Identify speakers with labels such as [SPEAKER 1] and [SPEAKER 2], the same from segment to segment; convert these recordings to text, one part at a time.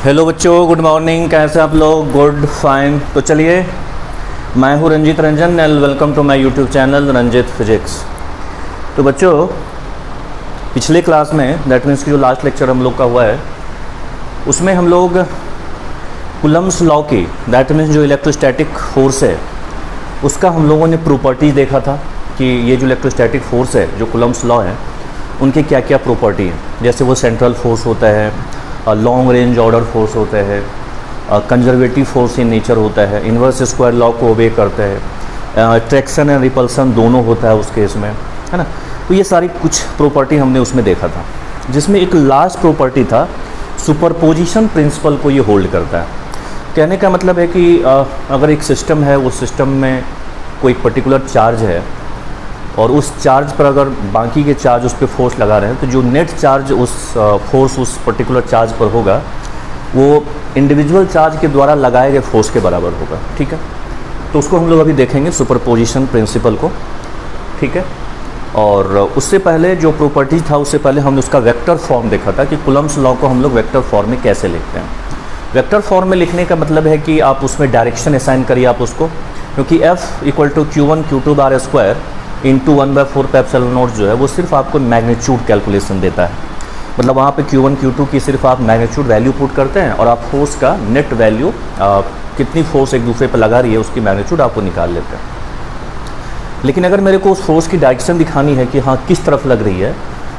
[SPEAKER 1] Hello बच्चों, good morning. कैसे आप लोग? Good, fine. तो चलिए, मैं हूँ Ranjeet Ranjan and welcome to my YouTube channel Ranjeet physics. तो बच्चों, पिछले क्लास में दैट मीन्स कि जो लास्ट लेक्चर हम लोग का हुआ है उसमें हम लोग कूलम्ब्स लॉ की दैट मीन्स जो इलेक्ट्रोस्टैटिक फोर्स है उसका हम लोगों ने प्रॉपर्टीज देखा था कि ये जो इलेक्ट्रोस्टैटिक फोर्स है, जो कूलम्ब्स लॉ है, उनके क्या क्या प्रॉपर्टी है। जैसे वो सेंट्रल फोर्स होता है, लॉन्ग रेंज ऑर्डर फोर्स होता है, कंजर्वेटिव फोर्स इन नेचर होता है, इन्वर्स स्क्वायर लॉ को ओबे करता है, ट्रैक्शन एंड रिपल्सन दोनों होता है उस केस में, है ना। तो ये सारी कुछ प्रॉपर्टी हमने उसमें देखा था, जिसमें एक लास्ट प्रॉपर्टी था सुपरपोजिशन प्रिंसिपल को ये होल्ड करता है। कहने का मतलब है कि अगर एक सिस्टम है, उस सिस्टम में कोई पर्टिकुलर चार्ज है और उस चार्ज पर अगर बाकी के चार्ज उस पर फोर्स लगा रहे हैं तो जो नेट चार्ज उस फोर्स उस पर्टिकुलर चार्ज पर होगा वो इंडिविजुअल चार्ज के द्वारा लगाए गए फोर्स के बराबर होगा। ठीक है, तो उसको हम लोग अभी देखेंगे सुपरपोजिशन प्रिंसिपल को। ठीक है, और उससे पहले जो प्रॉपर्टी था उससे पहले हमने उसका वेक्टर फॉर्म देखा था कि कूलम्ब्स लॉ को हम लोग वेक्टर फॉर्म में कैसे लिखते हैं। वेक्टर फॉर्म में लिखने का मतलब है कि आप उसमें डायरेक्शन असाइन करिए आप उसको, क्योंकि F = Q1 Q2 bar square into 1/4 epsilon not जो है वो सिर्फ आपको मैग्नीट्यूड कैलकुलेशन देता है। मतलब वहाँ पे Q1 Q2 की सिर्फ आप मैग्नीट्यूड वैल्यू पुट करते हैं और आप फोर्स का नेट वैल्यू कितनी फोर्स एक दूसरे पर लगा रही है उसकी मैग्नीट्यूड आपको निकाल लेते हैं। लेकिन अगर मेरे को उस फोर्स की डायरेक्शन दिखानी है कि हाँ किस तरफ लग रही है,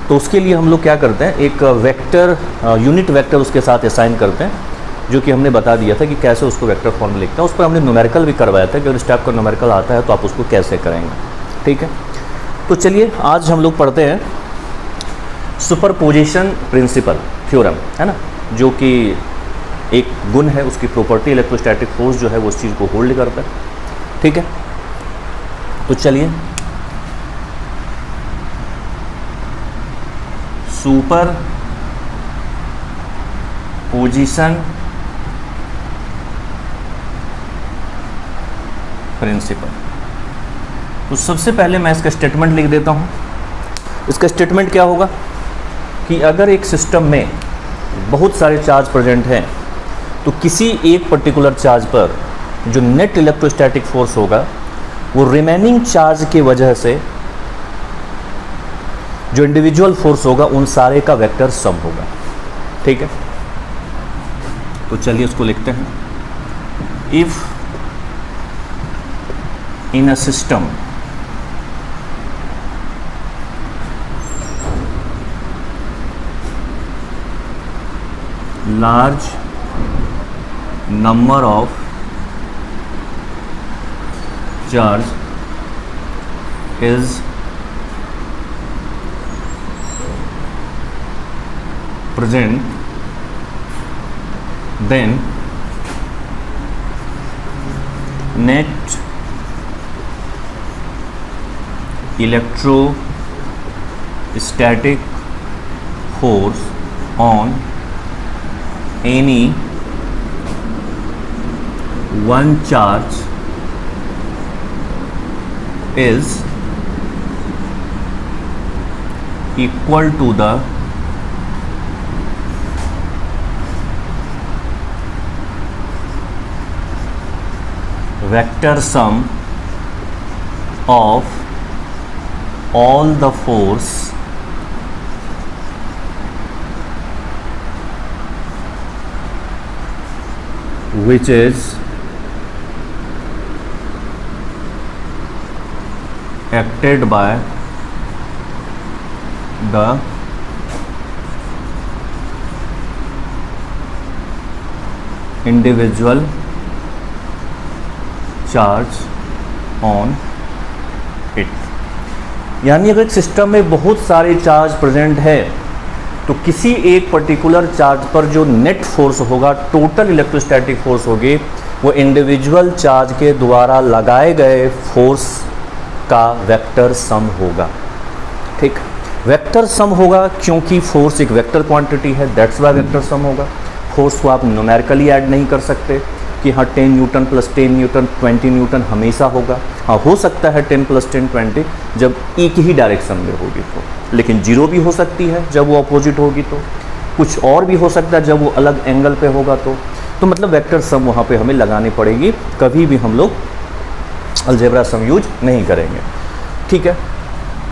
[SPEAKER 1] तो उसके लिए हम लोग क्या करते हैं, एक वेक्टर यूनिट वेक्टर उसके साथ असाइन करते हैं, जो कि हमने बता दिया था कि कैसे उसको वेक्टर फॉर्म में लिखते हैं। उस पर हमने न्यूमेरिकल भी करवाया था कि अगर इस टाइप का न्यूमेरिकल आता है तो आप उसको कैसे करेंगे। ठीक है, तो चलिए आज हम लोग पढ़ते हैं सुपरपोजिशन प्रिंसिपल थ्योरम, है ना, जो कि एक गुण है, उसकी प्रॉपर्टी इलेक्ट्रोस्टैटिक फोर्स जो है वो उस चीज़ को होल्ड करता है। ठीक है, तो चलिए सुपरपोजिशन प्रिंसिपल। तो सबसे पहले मैं इसका स्टेटमेंट लिख देता हूँ। इसका स्टेटमेंट क्या होगा कि अगर एक सिस्टम में बहुत सारे चार्ज प्रेजेंट हैं तो किसी एक पर्टिकुलर चार्ज पर जो नेट इलेक्ट्रोस्टैटिक फोर्स होगा वो रिमेनिंग चार्ज की वजह से जो इंडिविजुअल फोर्स होगा उन सारे का वेक्टर सम होगा। ठीक है, तो चलिए उसको लिखते हैं। If in a system large number of charge is present, then net electrostatic force on any one charge is equal to the vector sum of all the force which is acted by the individual charge on it। यानी अगर system में बहुत सारे charge present है तो किसी एक particular charge पर जो नेट फोर्स होगा, टोटल इलेक्ट्रोस्टैटिक फोर्स होगी, वो इंडिविजुअल चार्ज के द्वारा लगाए गए फोर्स का वेक्टर सम होगा। ठीक, वेक्टर सम होगा क्योंकि फोर्स एक वेक्टर क्वांटिटी है, दैट्स वाई वेक्टर सम होगा। फोर्स को आप न्यूमेरिकली ऐड नहीं कर सकते कि हाँ 10 न्यूटन प्लस 10 न्यूटन 20 न्यूटन हमेशा होगा। हाँ, हो सकता है 10 + 10 20 जब एक ही डायरेक्शन में होगी तो, लेकिन 0 भी हो सकती है जब वो अपोजिट होगी तो। कुछ और भी हो सकता है जब वो अलग एंगल पे होगा तो मतलब वेक्टर सम वहाँ पे हमें लगानी पड़ेगी, कभी भी हम लोग अलजेब्रा सम यूज नहीं करेंगे, ठीक है।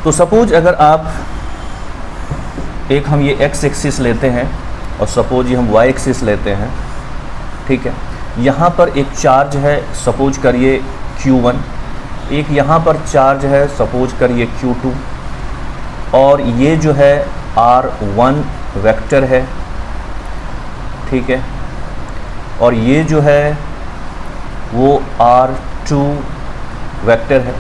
[SPEAKER 1] तो सपोज अगर आप एक हम ये एक्स एक्सिस लेते हैं और सपोज ये हम वाई एक्सिस लेते हैं, ठीक है। यहाँ पर एक चार्ज है, सपोज करिए Q1, एक यहाँ पर चार्ज है, सपोज करिए Q2, और ये जो है R1 वेक्टर है, ठीक है, और ये जो है वो R2 वेक्टर है,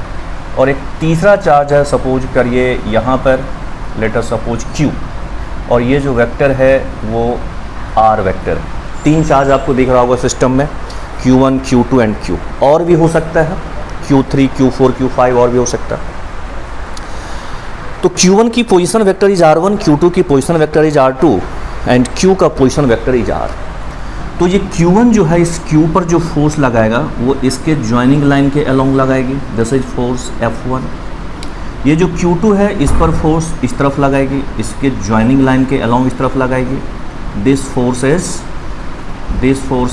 [SPEAKER 1] और एक तीसरा चार्ज है, सपोज करिए यहाँ पर लेट अस सपोज Q, और ये जो वेक्टर है वो R वेक्टर है। 3 चार्ज आपको दिख रहा होगा सिस्टम में, Q1, Q2 एंड Q, और भी हो सकता है Q3, Q4, Q5 और भी हो सकता है। तो Q1 की position vector is R1, Q2 की position vector is R2 and Q का पोजीशन वेक्टर इज R। तो ये Q1 जो है इस Q पर जो फोर्स लगाएगा वो इसके ज्वाइनिंग लाइन के अलोंग लगाएगी, दिस इज फोर्स F1। ये जो Q2 है इस पर फोर्स इस तरफ लगाएगी, इसके ज्वाइनिंग लाइन के अलोंग इस तरफ लगाएगी, दिस फोर्स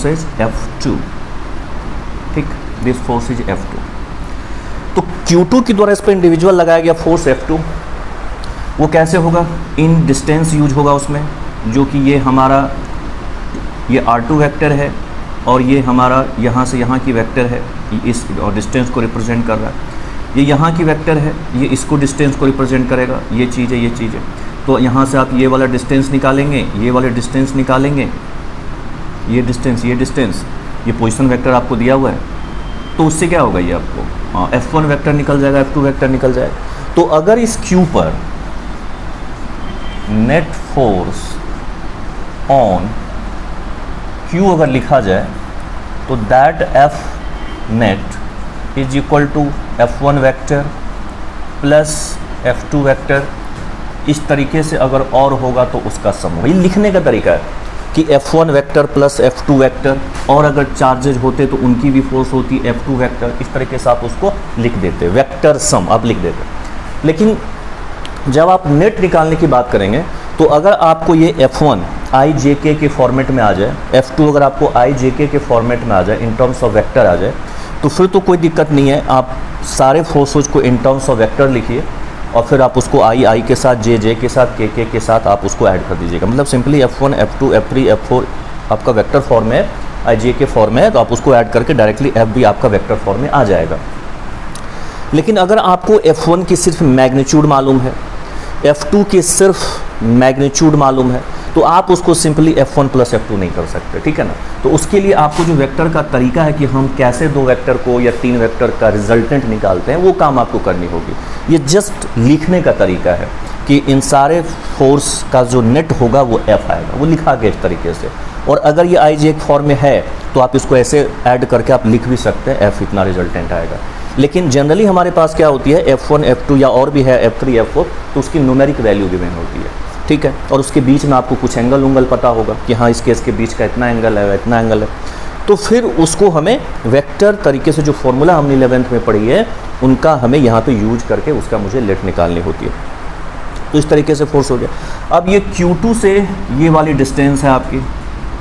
[SPEAKER 1] इज F2, ठीक, दिस फोर्स इज F2। तो Q2 के द्वारा इस पर इंडिविजुअल लगाया गया फोर्स F2, वो कैसे होगा, इन डिस्टेंस यूज होगा उसमें, जो कि ये हमारा ये R2 वेक्टर है और ये हमारा यहाँ से यहाँ की वेक्टर है, इस और डिस्टेंस को रिप्रेजेंट कर रहा है। ये यहाँ की वेक्टर है, ये इसको डिस्टेंस को रिप्रेजेंट करेगा, ये चीज़ है, ये चीज़ है। तो यहाँ से आप ये वाला डिस्टेंस निकालेंगे, ये वाले डिस्टेंस निकालेंगे, ये डिस्टेंस, ये पोजीशन वेक्टर आपको दिया हुआ है, तो उससे क्या होगा, ये आपको F1 वेक्टर निकल जाएगा, F2 वेक्टर निकल जाएगा। तो अगर इस Q पर नेट फोर्स ऑन Q अगर लिखा जाए तो that F net is equal to F1 vector plus F2 vector, इस तरीके से अगर और होगा तो उसका सम होगा। ये लिखने का तरीका है कि F1 vector plus F2 vector, और अगर चार्जेज होते तो उनकी भी फोर्स होती F2 वेक्टर, इस तरीके से आप उसको लिख देते, वेक्टर सम आप लिख देते। लेकिन जब आप नेट निकालने की बात करेंगे तो अगर आपको ये F1 IJK के फॉर्मेट में आ जाए, F2 अगर आपको IJK के फॉर्मेट में आ जाए, इन टर्म्स ऑफ वेक्टर आ जाए, तो फिर तो कोई दिक्कत नहीं है, आप सारे फोर्सेज को इन टर्म्स ऑफ वेक्टर लिखिए और फिर आप उसको I के साथ, J के साथ, K के साथ आप उसको ऐड कर दीजिएगा। मतलब simply F1, F2, F3, F4 आपका वेक्टर फॉर्म में है, IJK फॉर्म में है, तो आप उसको ऐड करके डायरेक्टली F भी आपका वेक्टर फॉर्म में आ जाएगा। लेकिन अगर आपको F1 की सिर्फ मैग्नीट्यूड मालूम है, F2 की सिर्फ मैग्नीट्यूड मालूम है, तो आप उसको सिंपली F1 प्लस F2 नहीं कर सकते, ठीक है ना। तो उसके लिए आपको जो वेक्टर का तरीका है कि हम कैसे 2 वेक्टर को या 3 वेक्टर का रिजल्टेंट निकालते हैं, वो काम आपको करनी होगी। ये जस्ट लिखने का तरीका है कि इन सारे फोर्स का जो नेट होगा वो F आएगा, वो लिखा गया इस तरीके से। और अगर ये IJK फॉर्म में है तो आप इसको ऐसे ऐड करके आप लिख भी सकते हैं, F इतना रिजल्टेंट आएगा। लेकिन जनरली हमारे पास क्या होती है, F1, F2 या और भी है F3, F4, तो उसकी न्यूमेरिक वैल्यू गिवन होती है, ठीक है। और उसके बीच में आपको कुछ एंगल उंगल पता होगा कि हाँ इस केस के बीच का इतना एंगल है, इतना एंगल है, तो फिर उसको हमें वेक्टर तरीके से जो फॉर्मूला हमने 11th में पढ़ी है उनका हमें यहाँ पे यूज करके उसका मुझे लेट निकालनी होती है। तो इस तरीके से फोर्स हो गया। अब ये Q2 से ये वाली डिस्टेंस है आपकी,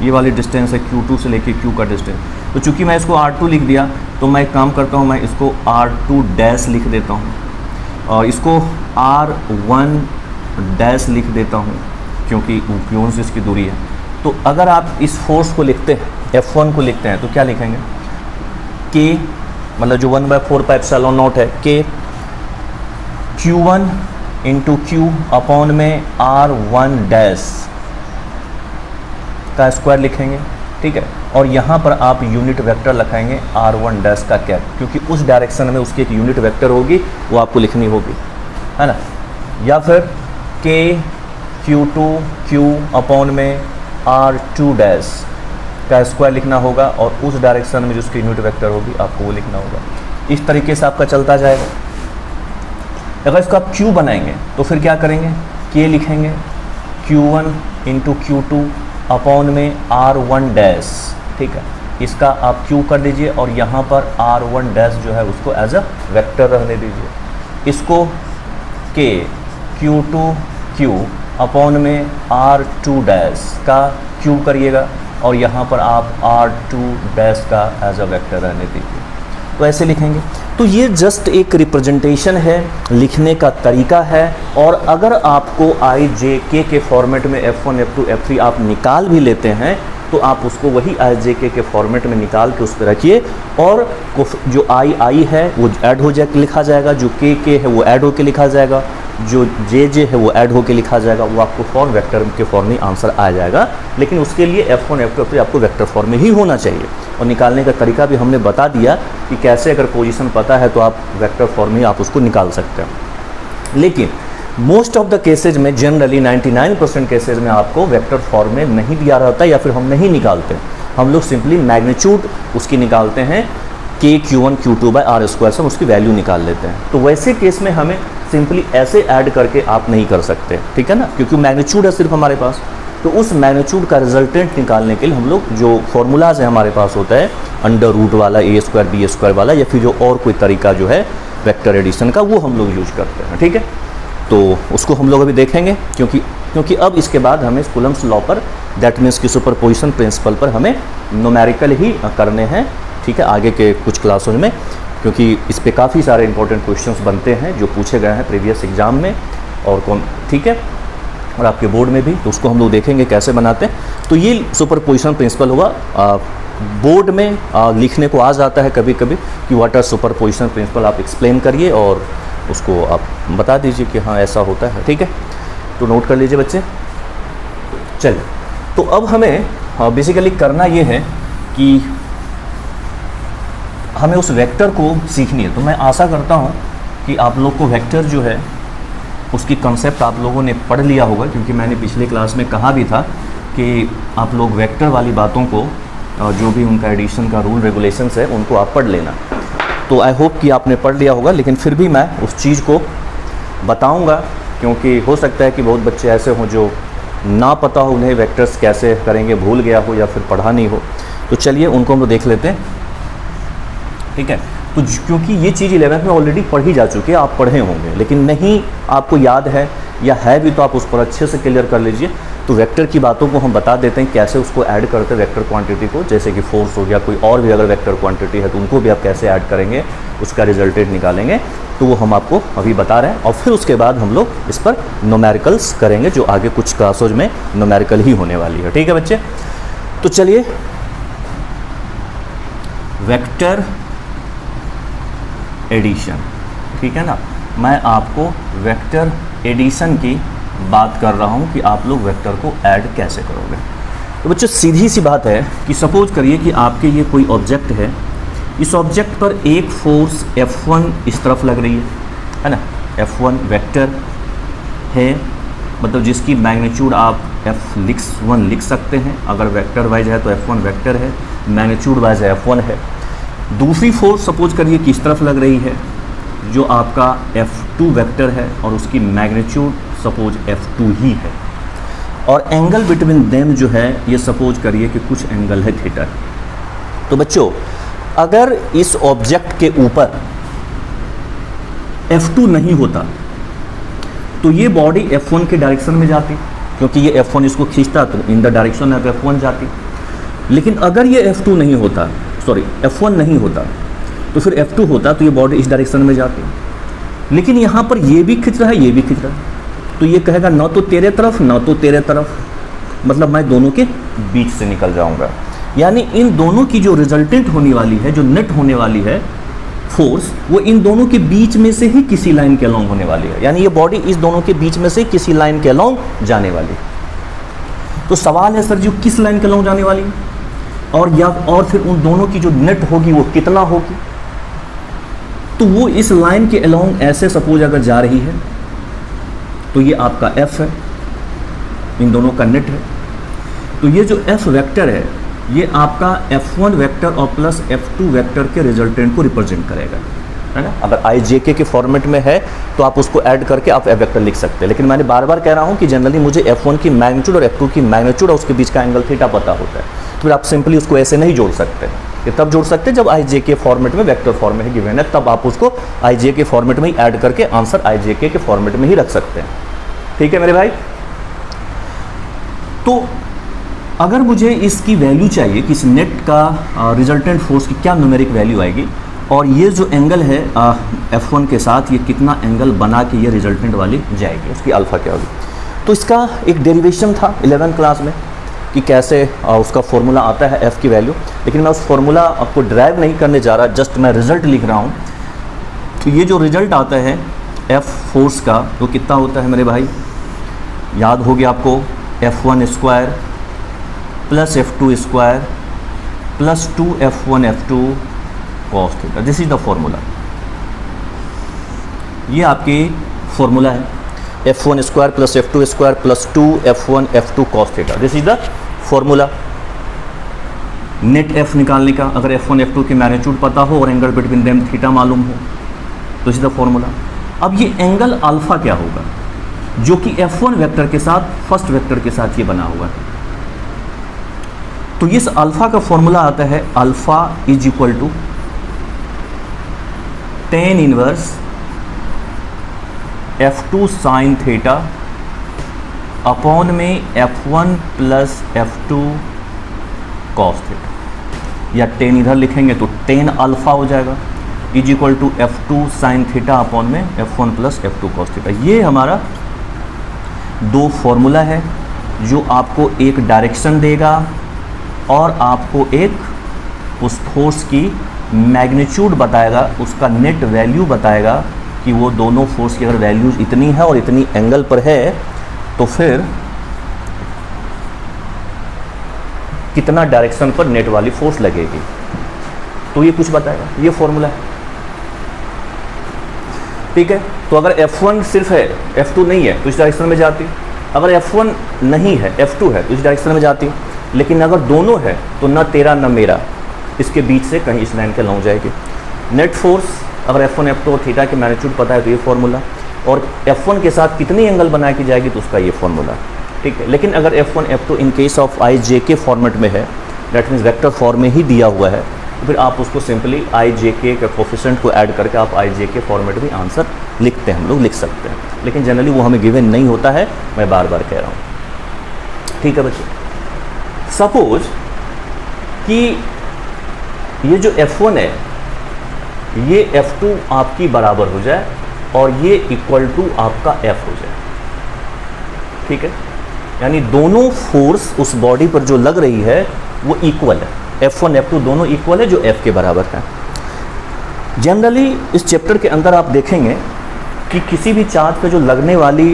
[SPEAKER 1] ये वाली डिस्टेंस है Q2 से लेके Q का डिस्टेंस। तो चूंकि मैं इसको R2 लिख दिया तो मैं एक काम करता हूँ, मैं इसको R2 डैश लिख देता हूँ और इसको R1 डैश लिख देता हूँ क्योंकि Q1 से इसकी दूरी है। तो अगर आप इस फोर्स को लिखते हैं, F1 को लिखते हैं, तो क्या लिखेंगे, K मतलब जो 1/4πε0 है, K Q1 into Q upon में R1 डैश का स्क्वायर लिखेंगे, ठीक है। और यहाँ पर आप यूनिट वेक्टर लिखाएंगे R1 डैश का कैप, क्योंकि उस डायरेक्शन में उसकी एक यूनिट वेक्टर होगी, वो आपको लिखनी होगी, है ना। या फिर K Q2 Q अपॉन में R2 डैश का स्क्वायर लिखना होगा और उस डायरेक्शन में जो उसकी यूनिट वेक्टर होगी आपको वो लिखना होगा। इस तरीके से आपका चलता जाएगा। अगर इसको आप Q बनाएंगे तो फिर क्या करेंगे, K लिखेंगे Q1 इंटू Q2 अपॉन में R1 डैश, ठीक है। इसका आप Q कर दीजिए और यहाँ पर R1 डैश जो है उसको एज अ वेक्टर रहने दीजिए। इसको K Q2 Q अपॉन में R2 डैश का क्यूब करिएगा और यहाँ पर आप R2 डैश का एज अ वेक्टर रहने दीजिए। तो ऐसे लिखेंगे। तो ये जस्ट एक रिप्रेजेंटेशन है, लिखने का तरीका है। और अगर आपको आई जे के फॉर्मेट में F1 F2 F3 आप निकाल भी लेते हैं तो आप उसको वही आई जे के फॉर्मेट में निकाल के उस पर रखिए और जो आई है वो ऐड हो जाए लिखा जाएगा, जो के है वो ऐड होके लिखा जाएगा, जो जे है वो ऐड होके लिखा जाएगा। वो आपको फॉर्म वेक्टर के फॉर्म में आंसर आ जाएगा। लेकिन उसके लिए F1 F2 F3 आपको वेक्टर फॉर्म में ही होना चाहिए। और निकालने का तरीका भी हमने बता दिया कि कैसे, अगर पोजीशन पता है तो आप वेक्टर फॉर्म में आप उसको निकाल सकते हैं। लेकिन मोस्ट ऑफ द केसेज में, जनरली 99% केसेज में आपको वेक्टर फॉर्म में नहीं दिया रहता या फिर हम नहीं निकालते। हम लोग सिंपली मैग्नीट्यूड उसकी निकालते हैं, के Q1 Q2 bye R square से हम उसकी वैल्यू निकाल लेते हैं। तो वैसे केस में हमें सिंपली ऐसे ऐड करके आप नहीं कर सकते, ठीक है ना, क्योंकि मैग्नीट्यूड है सिर्फ हमारे पास। तो उस मैग्नीट्यूड का रिजल्टेंट निकालने के लिए हम लोग जो फॉर्मूलाज है हमारे पास होता है अंडर रूट वाला, A स्क्वायर B स्क्वायर वाला, या फिर जो और कोई तरीका जो है वेक्टर एडिशन का, वो हम लोग यूज करते हैं, ठीक है। तो उसको हम लोग अभी देखेंगे, क्योंकि अब इसके बाद हमें कूलम्स लॉ पर, दैट मीन्स की सुपरपोजिशन प्रिंसिपल पर हमें न्यूमेरिकल ही करने हैं, ठीक है, आगे के कुछ क्लासों में। क्योंकि इस पे काफ़ी सारे इंपॉर्टेंट क्वेश्चंस बनते हैं जो पूछे गए हैं प्रीवियस एग्जाम में और कौन, ठीक है, और आपके बोर्ड में भी। तो उसको हम लोग देखेंगे कैसे बनाते हैं। तो ये सुपरपोजिशन प्रिंसिपल हुआ। बोर्ड में लिखने को आ जाता है कभी कभी कि व्हाट आर सुपरपोजिशन प्रिंसिपल, आप एक्सप्लेन करिए और उसको आप बता दीजिए कि हाँ ऐसा होता है, ठीक है। तो नोट कर लीजिए बच्चे। चलिए, तो अब हमें बेसिकली करना ये है कि हमें उस वेक्टर को सीखनी है। तो मैं आशा करता हूँ कि आप लोग को वेक्टर जो है उसकी कंसेप्ट आप लोगों ने पढ़ लिया होगा, क्योंकि मैंने पिछले क्लास में कहा भी था कि आप लोग वेक्टर वाली बातों को, जो भी उनका एडिशन का रूल रेगुलेशंस है, उनको आप पढ़ लेना। तो आई होप कि आपने पढ़ लिया होगा, लेकिन फिर भी मैं उस चीज़ को बताऊंगा, क्योंकि हो सकता है कि बहुत बच्चे ऐसे हों जो ना पता हो उन्हें वेक्टर्स कैसे करेंगे, भूल गया हो या फिर पढ़ा नहीं हो। तो चलिए उनको हम देख लेते हैं, ठीक है। तो क्योंकि ये चीज़ 11th में ऑलरेडी पढ़ी जा चुकी है, आप पढ़े होंगे, लेकिन नहीं आपको याद है या है भी तो आप उस पर अच्छे से क्लियर कर लीजिए। तो वेक्टर की बातों को हम बता देते हैं, कैसे उसको ऐड करते हैं वेक्टर क्वांटिटी को, जैसे कि फोर्स हो गया, कोई और भी अगर वेक्टर क्वांटिटी है तो उनको भी आप कैसे ऐड करेंगे, उसका रिजल्टेंट निकालेंगे। तो वो हम आपको अभी बता रहे हैं। और फिर उसके बाद हम लोग इस पर न्यूमेरिकल्स करेंगे, जो आगे कुछ क्लासों में न्यूमेरिकल ही होने वाली है, ठीक है बच्चे। तो चलिए, वेक्टर एडिशन, ठीक है ना। मैं आपको वेक्टर एडिशन की बात कर रहा हूँ कि आप लोग वेक्टर को ऐड कैसे करोगे। तो बच्चों सीधी सी बात है कि सपोज करिए कि आपके ये कोई ऑब्जेक्ट है, इस ऑब्जेक्ट पर एक फोर्स F1 इस तरफ लग रही है ना, F1 वेक्टर है, मतलब जिसकी मैग्नीट्यूड आप F1 लिख सकते हैं। अगर वेक्टर वाइज है तो F1 वेक्टर है, मैग्नीट्यूड वाइज F1 है। दूसरी फोर्स सपोज करिए कि इस तरफ लग रही है, जो आपका F2 वेक्टर है और उसकी मैग्नीट्यूड सपोज F2 ही है। और एंगल बिटवीन देम जो है, ये सपोज करिए कि कुछ एंगल है थीटा। तो बच्चों अगर इस ऑब्जेक्ट के ऊपर F2 नहीं होता तो ये बॉडी F1 के डायरेक्शन में जाती, क्योंकि ये F1 इसको खींचता तो in the direction of F1 जाती। लेकिन अगर ये F2 नहीं होता, सॉरी F1 नहीं होता, तो फिर F2 होता तो ये बॉडी इस डायरेक्शन में जाती। लेकिन यहाँ पर ये भी खींच रहा है, ये भी खींच रहा है, तो ये कहेगा ना तो तेरे तरफ ना तो तेरे तरफ, मतलब मैं दोनों के बीच से निकल जाऊंगा। यानी इन दोनों की जो रिजल्टेंट होने वाली है, जो नेट होने वाली है फोर्स, वो इन दोनों के बीच में से ही किसी लाइन के अलोंग होने वाली है। यानी ये बॉडी इस दोनों के बीच में से किसी लाइन के अलोंग जाने वाली है। तो सवाल है सर जी किस लाइन के अलोंग जाने वाली है, और फिर उन दोनों की जो नेट होगी वो कितना होगी। तो वो इस लाइन के अलोंग ऐसे सपोज अगर जा रही है तो ये आपका F है, इन दोनों का नेट है। तो ये जो F वेक्टर है ये आपका F1 वेक्टर और प्लस F2 वेक्टर के रिजल्टेंट को रिप्रेजेंट करेगा, है ना। अगर IJK के फॉर्मेट में है तो आप उसको ऐड करके आप F वेक्टर लिख सकते हैं। लेकिन मैंने बार बार कह रहा हूँ कि जनरली मुझे F1 की मैग्नीट्यूड और F2 की मैग्नीट्यूड और उसके बीच का एंगल थीटा पता होता है, तो फिर आप सिंपली उसको ऐसे नहीं जोड़ सकते। ये तब जोड़ सकते हैं जब IJK फॉर्मेट में वेक्टर फॉर्म में गिवन है, तब आप उसको IJK फॉर्मेट में ही ऐड करके आंसर IJK के फॉर्मेट में ही रख सकते हैं। ठीक है मेरे भाई, तो अगर मुझे इसकी वैल्यू चाहिए कि इस नेट का रिजल्टेंट फोर्स की क्या न्यूमेरिक वैल्यू आएगी, और ये जो एंगल है F1 के साथ ये कितना एंगल बना के ये रिजल्टेंट वाली जाएगी, उसकी अल्फ़ा क्या होगी। तो इसका एक डेरिवेशन था 11th क्लास में कि कैसे उसका फॉर्मूला आता है F की वैल्यू, लेकिन मैं उस फॉर्मूला आपको ड्राइव नहीं करने जा रहा, जस्ट मैं रिज़ल्ट लिख रहा हूँ। तो ये जो रिज़ल्ट आता है F फोर्स का वो कितना होता है मेरे भाई, याद हो गया आपको, F1 square plus F2 square plus 2F1 F2 cos theta. This is the formula, ये आपकी फॉर्मूला है, F1 square plus F2 square plus 2F1 F2 cos theta. This is the formula net F निकालने का। अगर F1 F2 की magnitude पता हो और एंगल बिटवीन देम थीटा मालूम हो तो इस द फॉर्मूला। अब ये एंगल अल्फ़ा क्या होगा, जो कि F1 वेक्टर के साथ फर्स्ट वेक्टर के साथ ये बना हुआ है। तो इस अल्फ़ा का फॉर्मूला आता है alpha is equal to tan inverse F2 sine theta upon में F1 plus F2 cos theta, या tan इधर लिखेंगे तो tan अल्फ़ा हो जाएगा is equal to F2 sine theta upon में F1 plus F2 cos theta. ये हमारा दो फॉर्मूला है जो आपको एक डायरेक्शन देगा और आपको एक उस फोर्स की मैग्नीट्यूड बताएगा, उसका नेट वैल्यू बताएगा कि वो दोनों फोर्स की अगर वैल्यूज इतनी है और इतनी एंगल पर है तो फिर कितना डायरेक्शन पर नेट वाली फोर्स लगेगी, तो ये कुछ बताएगा, ये फॉर्मूला है। ठीक है, तो अगर F1 सिर्फ है F2 नहीं है तो इस डायरेक्शन में जाती, अगर F1 नहीं है F2 है तो इस डायरेक्शन में जाती, लेकिन अगर दोनों है तो ना तेरा ना मेरा, इसके बीच से कहीं इस लाइन के लॉन्ग जाएगी। नेट फोर्स अगर F1 F2 और थीटा की मैग्नीट्यूड पता है तो ये फॉर्मूला, और F1 के साथ कितनी एंगल बना के जाएगी तो उसका ये फॉर्मूला। ठीक है, लेकिन अगर F1 F2 in case of आई जे के फॉर्मेट में है, दैट मीन्स वेक्टर फॉर्म में ही दिया हुआ है, तो फिर आप उसको सिंपली आई जे के कोफिशिएंट को ऐड करके आप आई जे के फॉर्मेट में आंसर लिखते हैं, हम लोग लिख सकते हैं, लेकिन जनरली वो हमें गिवन नहीं होता है, मैं बार बार कह रहा हूँ। ठीक है बच्चे, सपोज कि ये जो F1 है ये F2 आपकी बराबर हो जाए और ये इक्वल टू आपका F हो जाए। ठीक है, यानी दोनों फोर्स उस बॉडी पर जो लग रही है वो इक्वल है, F1 F2 दोनों इक्वल है जो F के बराबर है। जनरली इस चैप्टर के अंदर आप देखेंगे कि किसी भी चार्ज पे जो लगने वाली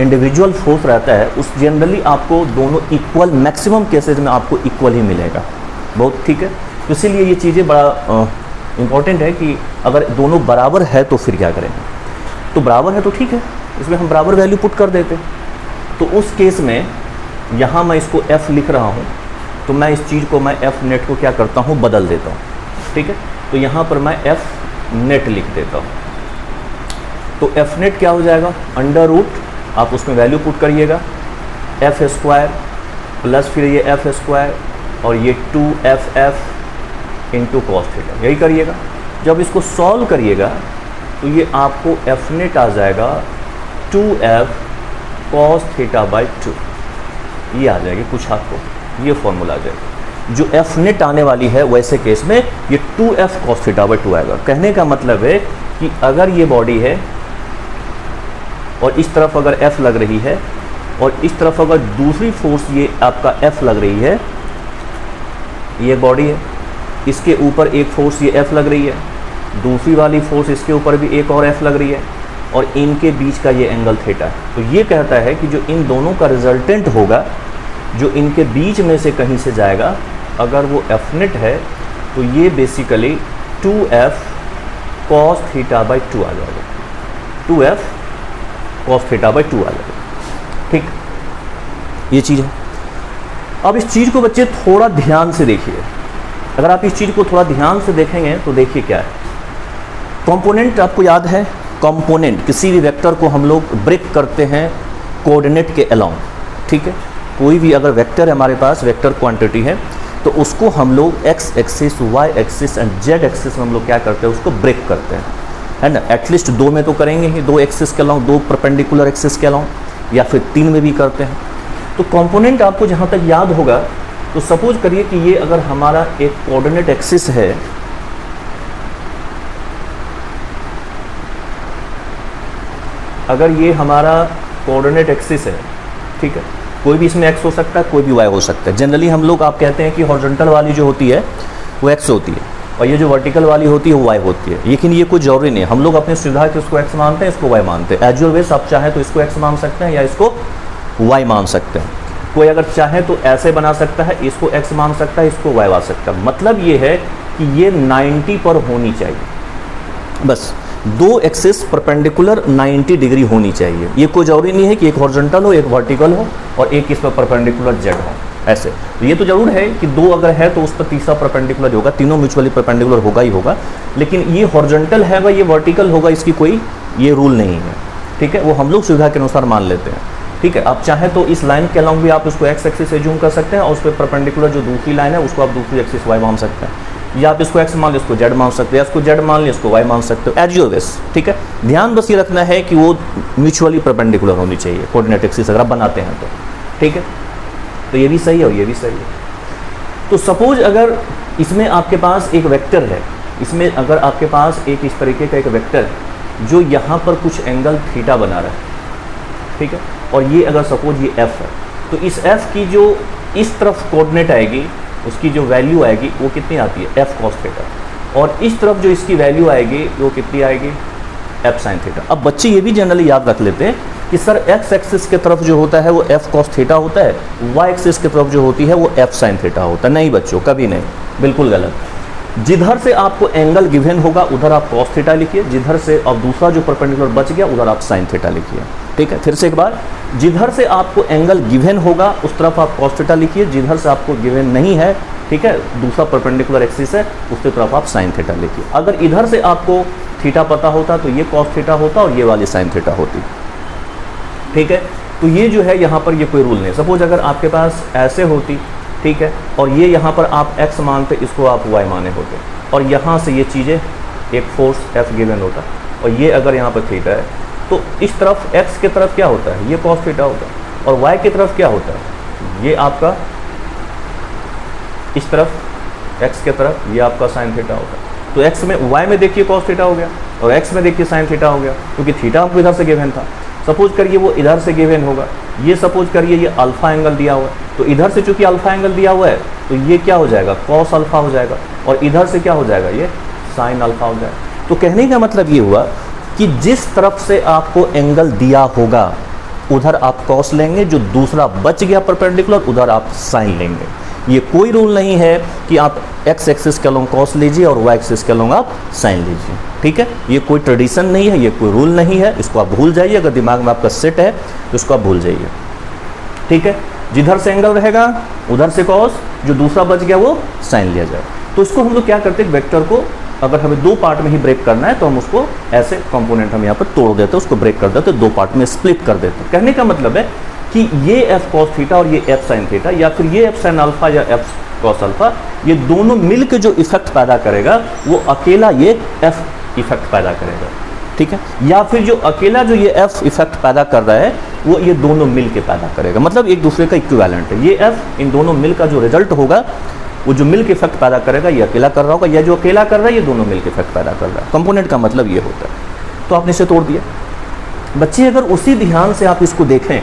[SPEAKER 1] इंडिविजुअल फोर्स रहता है उस जनरली आपको दोनों इक्वल, मैक्सिमम केसेस में आपको इक्वल ही मिलेगा। बहुत ठीक है, तो इसीलिए ये चीज़ें बड़ा इम्पॉर्टेंट है कि अगर दोनों बराबर है तो फिर क्या करेंगे, तो बराबर है तो ठीक है, इसमें हम बराबर वैल्यू पुट कर देते। तो उस केस में यहाँ मैं इसको F लिख रहा हूँ, तो मैं इस चीज़ को मैं F नेट को क्या करता हूँ, बदल देता हूँ। ठीक है, तो यहाँ पर मैं F नेट लिख देता हूँ, तो F नेट क्या हो जाएगा, अंडर रूट, आप उसमें वैल्यू पुट करिएगा F स्क्वायर प्लस फिर ये F स्क्वायर और ये 2FF इंटू कॉस थीटा, यही करिएगा। जब इसको सॉल्व करिएगा तो ये आपको F नेट आ जाएगा 2F कॉस थीटा बाई 2, ये आ जाएगी कुछ आपको, ये फॉर्मूला आ जाएगा। जो F नेट आने वाली है वैसे केस में ये 2F कॉस थीटा बाई 2 आएगा। कहने का मतलब है कि अगर ये बॉडी है और इस तरफ अगर F लग रही है और इस तरफ अगर दूसरी फोर्स ये आपका F लग रही है, ये बॉडी है, इसके ऊपर एक फोर्स ये F लग रही है, दूसरी वाली फोर्स इसके ऊपर भी एक और F लग रही है, और इनके बीच का ये एंगल थीटा है। तो ये कहता है कि जो इन दोनों का रिजल्टेंट होगा, जो इनके बीच में से कहीं से जाएगा, अगर वो F नेट है तो ये basically 2F cos theta by 2 आ जाएगा, 2F कॉस थीटा बाई 2 आ जाएगा। ठीक, ये चीज़ है। अब इस चीज़ को बच्चे थोड़ा ध्यान से देखिए, अगर आप इस चीज़ को थोड़ा ध्यान से देखेंगे तो देखिए क्या है, कंपोनेंट आपको याद है, कंपोनेंट किसी भी वेक्टर को हम लोग ब्रेक करते हैं कोऑर्डिनेट के अलोंग। ठीक है, कोई भी अगर वेक्टर है हमारे पास, वेक्टर क्वांटिटी है, तो उसको हम लोग X axis, Y axis and Z axis में हम लोग क्या करते हैं, उसको ब्रेक करते हैं, है ना। एटलीस्ट 2 में तो करेंगे ही, 2 एक्सिस के अलोंग, 2 परपेंडिकुलर एक्सिस के अलोंग, या फिर 3 में भी करते हैं। तो कंपोनेंट आपको जहाँ तक याद होगा, तो सपोज करिए कि ये अगर हमारा एक कोऑर्डिनेट एक्सिस है, अगर ये हमारा कोऑर्डिनेट एक्सिस है, ठीक है, कोई भी इसमें एक्स हो सकता है, कोई भी वाई हो सकता है। जनरली हम लोग आप कहते हैं कि हॉरिजॉन्टल वाली जो होती है वो एक्स होती है और ये जो वर्टिकल वाली होती है वो वाई होती है, लेकिन ये कुछ जरूरी नहीं है। हम लोग अपनी सुविधा के उसको एक्स मानते हैं, इसको वाई मानते हैं। एज योर विश, आप चाहें तो इसको एक्स मान सकते हैं या इसको वाई मान सकते हैं। कोई अगर चाहे तो ऐसे बना सकता है, इसको एक्स मान सकता है, इसको वाई मान सकता है। मतलब ये है कि ये 90 पर होनी चाहिए, बस दो एक्सिस परपेंडिकुलर 90 डिग्री होनी चाहिए। ये कोई जरूरी नहीं है कि एक हॉरिजॉन्टल हो, एक वर्टिकल हो और एक इस पर परपेंडिकुलर जेड हो, ऐसे। तो ये तो जरूर है कि दो अगर है तो उस पर तीसरा परपेंडिकुलर होगा, तीनों म्यूचुअली परपेंडिकुलर होगा ही होगा। लेकिन ये हॉरिजॉन्टल है व ये वर्टिकल होगा, इसकी कोई ये रूल नहीं है, ठीक है। वो हम लोग सुविधा के अनुसार मान लेते हैं, ठीक है। आप चाहें तो इस लाइन के अलॉन्ग भी आप उसको एक्स एक्सिस से जूम कर सकते हैं और उस पर परपेंडिकुलर जो दूसरी लाइन है उसको आप दूसरी एक्सिस वाई मान सकते हैं, या आप इसको एक्स मान ली, इसको जेड मान सकते हैं, इसको जेड मान ली, इसको वाई मान सकते हो, एज योर विश, ठीक है। ध्यान बस ये रखना है कि वो म्यूचुअली परपेंडिकुलर होनी चाहिए कोऑर्डिनेट एक्सिस अगर आप बनाते हैं तो, ठीक है। तो ये भी सही है और ये भी सही है। तो सपोज अगर इसमें आपके पास एक वेक्टर है, इसमें अगर आपके पास एक इस तरीके का एक वेक्टर है जो यहाँ पर कुछ एंगल थीटा बना रहा है, ठीक है, और ये अगर सपोज ये एफ है, तो इस एफ की जो इस तरफ कोऑर्डिनेट आएगी उसकी जो वैल्यू आएगी वो कितनी आती है, एफ कॉस थीटा, और इस तरफ जो इसकी वैल्यू आएगी वो कितनी आएगी, एफ साइन थीटा। अब बच्चे ये भी जनरली याद रख लेते हैं कि सर एक्स एक्सिस के तरफ जो होता है वो एफ कॉस थीटा होता है, वाई एक्सिस की तरफ जो होती है वो एफ साइन थीटा होता है। नहीं बच्चों, कभी नहीं, बिल्कुल गलत। जिधर से आपको एंगल गिवन होगा उधर आप कॉस थीटा लिखिए, जिधर से अब दूसरा जो परपेंडिकुलर बच गया उधर आप साइन थीटा लिखिए, ठीक है। फिर से एक बार, जिधर से आपको एंगल गिवन होगा उस तरफ आप कॉस थीटा लिखिए, जिधर से आपको गिवन नहीं है, ठीक है, दूसरा परपेंडिकुलर एक्सिस है, उसकी तरफ आप साइन थीटा लिखिए। अगर इधर से आपको थीटा पता होता तो ये कॉस थीटा होता और ये वाली साइन थीटा होती, ठीक है। तो ये जो है यहाँ पर ये कोई रूल नहीं। सपोज अगर आपके पास ऐसे होती, ठीक है, और ये यहाँ पर आप x मानते, इसको आप y माने होते, और यहाँ से ये चीज़ें एक फोर्स F गिवन होता, और ये अगर यहाँ पर थीटा है तो इस तरफ x की तरफ क्या होता है, ये cos थीटा होता है, और y की तरफ क्या होता है, ये आपका इस तरफ x की तरफ ये आपका साइन थीटा होता है। तो x में y में देखिए cos थीटा हो गया और x में देखिए साइन थीटा हो गया, क्योंकि थीटा आपको इधर से गिवन था। सपोज करिए वो इधर से गिवन होगा, ये सपोज करिए ये अल्फा एंगल दिया हुआ है, तो इधर से चूंकि अल्फा एंगल दिया हुआ है तो ये क्या हो जाएगा, कॉस अल्फा हो जाएगा, और इधर से क्या हो जाएगा, ये साइन अल्फा हो जाएगा। तो कहने का मतलब ये हुआ कि जिस तरफ से आपको एंगल दिया होगा उधर आप कॉस लेंगे, जो दूसरा बच गया परपेंडिकुलर उधर आप साइन लेंगे। ये कोई रूल नहीं है कि आप एक्स एक्सिस के अलोंग कॉस लीजिए और वाई एक्सिस के अलोंग आप साइन लीजिए, ठीक है। ये कोई ट्रेडिशन नहीं है, ये कोई रूल नहीं है, इसको आप भूल जाइए। अगर दिमाग में आपका सेट है तो इसको आप भूल जाइए, ठीक है। जिधर से एंगल रहेगा उधर से कॉस, जो दूसरा बच गया वो साइन लिया जाए। तो इसको हम लोग क्या करते हैं, वेक्टर को अगर हमें दो पार्ट में ही ब्रेक करना है तो हम उसको ऐसे कंपोनेंट हम यहाँ पर तोड़ देते हैं, उसको ब्रेक कर देते हैं, दो पार्ट में स्प्लिट कर देते हैं। कहने का मतलब है कि ये एफ कॉस थीटा और ये एफ साइन थीटा, या फिर ये एफ साइन अल्फा या एफ कॉस अल्फा, ये दोनों मिल के जो इफेक्ट पैदा करेगा वो अकेला ये एफ इफेक्ट पैदा करेगा, ठीक है। या फिर जो अकेला जो ये एफ इफेक्ट पैदा कर रहा है वो ये दोनों मिल के पैदा करेगा, मतलब एक दूसरे का इक्विवेलेंट है। ये एफ इन दोनों मिल का जो रिजल्ट होगा वो जो मिल के इफेक्ट पैदा करेगा ये अकेला कर रहा होगा, या जो अकेला कर रहा है ये दोनों मिल के इफेक्ट पैदा कर रहा है। कंपोनेंट का मतलब ये होता है। तो आपने इसे तोड़ दिया। बच्चे अगर उसी ध्यान से आप इसको देखें,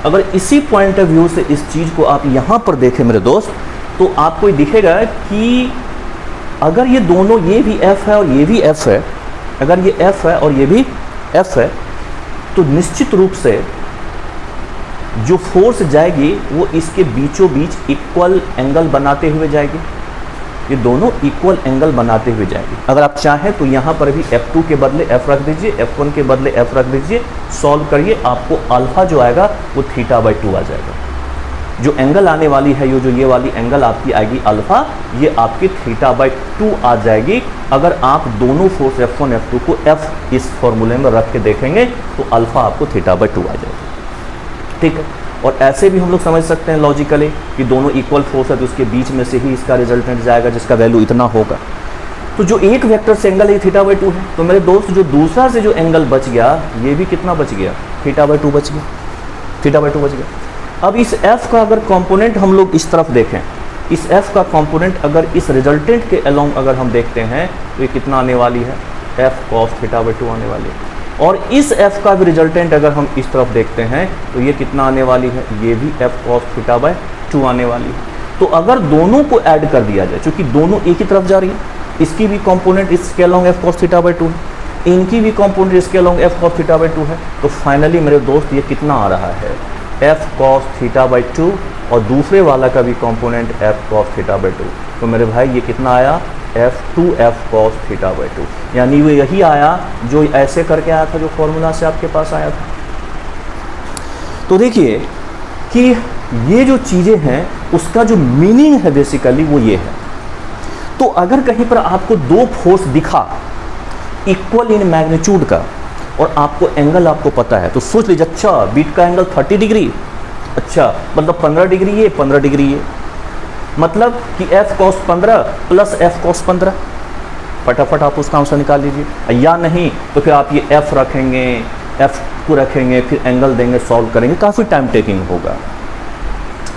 [SPEAKER 1] अगर इसी पॉइंट ऑफ व्यू से इस चीज़ को आप यहाँ पर देखें मेरे दोस्त, तो आपको दिखेगा कि अगर ये दोनों, ये भी f है और ये भी f है, अगर ये f है और ये भी f है, तो निश्चित रूप से जो फोर्स जाएगी वो इसके बीचों बीच इक्वल एंगल बनाते हुए जाएगी। ये दोनों इक्वल एंगल बनाते हुए जाएगी। अगर आप चाहें तो यहाँ पर भी F2 के बदले F रख दीजिए, F1 के बदले F रख दीजिए, सॉल्व करिए, आपको अल्फा जो आएगा वो θ/2 आ जाएगा। जो एंगल आने वाली है ये वाली एंगल आपकी आएगी अल्फा, ये आपकी θ/2 आ जाएगी। अगर आप दोनों फोर्स F1 F2 को F इस फॉर्मूले में रख के देखेंगे तो अल्फा आपको θ/2 आ जाएगी, ठीक है। और ऐसे भी हम लोग समझ सकते हैं लॉजिकली कि दोनों इक्वल फोर्स है तो उसके बीच में से ही इसका रिजल्टेंट जाएगा जिसका वैल्यू इतना होगा। तो जो एक वेक्टर से एंगल है θ/2 है, तो मेरे दोस्त जो दूसरा से जो एंगल बच गया ये भी कितना बच गया, θ/2 बच गया, θ/2 बच गया। अब इस f का अगर कंपोनेंट हम लोग इस तरफ देखें, इस f का कंपोनेंट अगर इस रिजल्टेंट के अलोंग अगर हम देखते हैं तो ये कितना आने वाली है, f cos थीटा बाई 2 आने वाली है। और इस f का भी रिजल्टेंट अगर हम इस तरफ देखते हैं तो ये कितना आने वाली है, ये भी f cos थीटा बाई 2 आने वाली है। तो अगर दोनों को ऐड कर दिया जाए, क्योंकि दोनों एक ही तरफ जा रही है, इसकी भी कंपोनेंट इसके along f cos theta by 2 है, इनकी भी कंपोनेंट इसके along f cos theta by 2 है, तो फाइनली मेरे दोस्त ये कितना आ रहा है, f cos थीटा बाई 2 और दूसरे वाला का भी component f cos theta by 2। तो मेरे भाई ये कितना आया, f cos थीटा बाई 2, यानी वो यही आया जो ऐसे करके आया था, जो फॉर्मूला से आपके पास आया था। तो देखिए कि ये जो चीज़ें हैं उसका जो मीनिंग है बेसिकली वो ये है। तो अगर कहीं पर आपको दो फोर्स दिखा इक्वल इन मैग्नीट्यूड का और आपको एंगल आपको पता है, तो सोच लीजिए अच्छा बीट का एंगल 30 डिग्री, अच्छा मतलब 15 डिग्री ये 15 डिग्री ये, मतलब कि f cos 15 plus f cos 15, फटाफट आप उसका आंसर निकाल लीजिए। या नहीं तो फिर आप ये f रखेंगे, f को रखेंगे, फिर एंगल देंगे, सॉल्व करेंगे, काफ़ी टाइम टेकिंग होगा,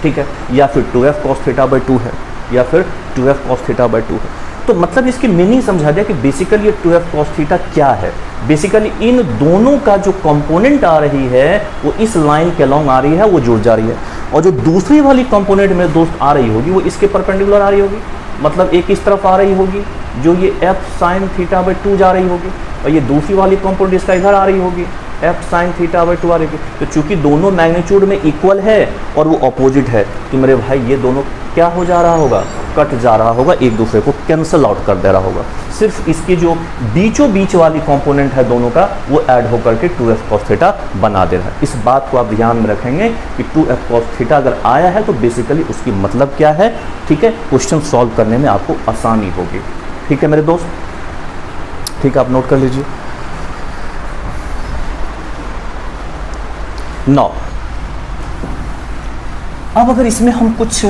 [SPEAKER 1] ठीक है। या फिर 2f cos थीटा बाई 2 है, या फिर 2f cos थीटा बाई 2 है। तो मतलब इसकी मीनिंग समझा दिया कि बेसिकली ये 2f cos थीटा क्या है। बेसिकली इन दोनों का जो कंपोनेंट आ रही है वो इस लाइन के अलोंग आ रही है, वो जुड़ जा रही है, और जो दूसरी वाली कंपोनेंट मेरे दोस्त आ रही होगी वो इसके परपेंडिकुलर आ रही होगी, मतलब एक इस तरफ आ रही होगी जो ये f sin थीटा बाई 2 जा रही होगी, और ये दूसरी वाली कंपोनेंट इसका इधर आ रही होगी f sin थीटा बाई 2 आ रही होगी। तो चूंकि दोनों मैग्नीट्यूड में इक्वल है और वो अपोजिट है, तो मेरे भाई ये दोनों क्या हो जा रहा होगा, कट जा रहा होगा, एक दूसरे को कैंसिल आउट कर दे रहा होगा। सिर्फ इसकी जो बीचों बीच वाली कंपोनेंट है दोनों का वो ऐड होकर के 2f cos थीटा बना दे रहा है। इस बात को आप ध्यान में रखेंगे कि 2f cos थीटा अगर आया है तो बेसिकली उसकी मतलब क्या है, ठीक है। क्वेश्चन सॉल्व करने में आपको आसानी होगी, ठीक है मेरे दोस्त, ठीक है, आप नोट कर लीजिए। नौ, अब अगर इसमें हम कुछ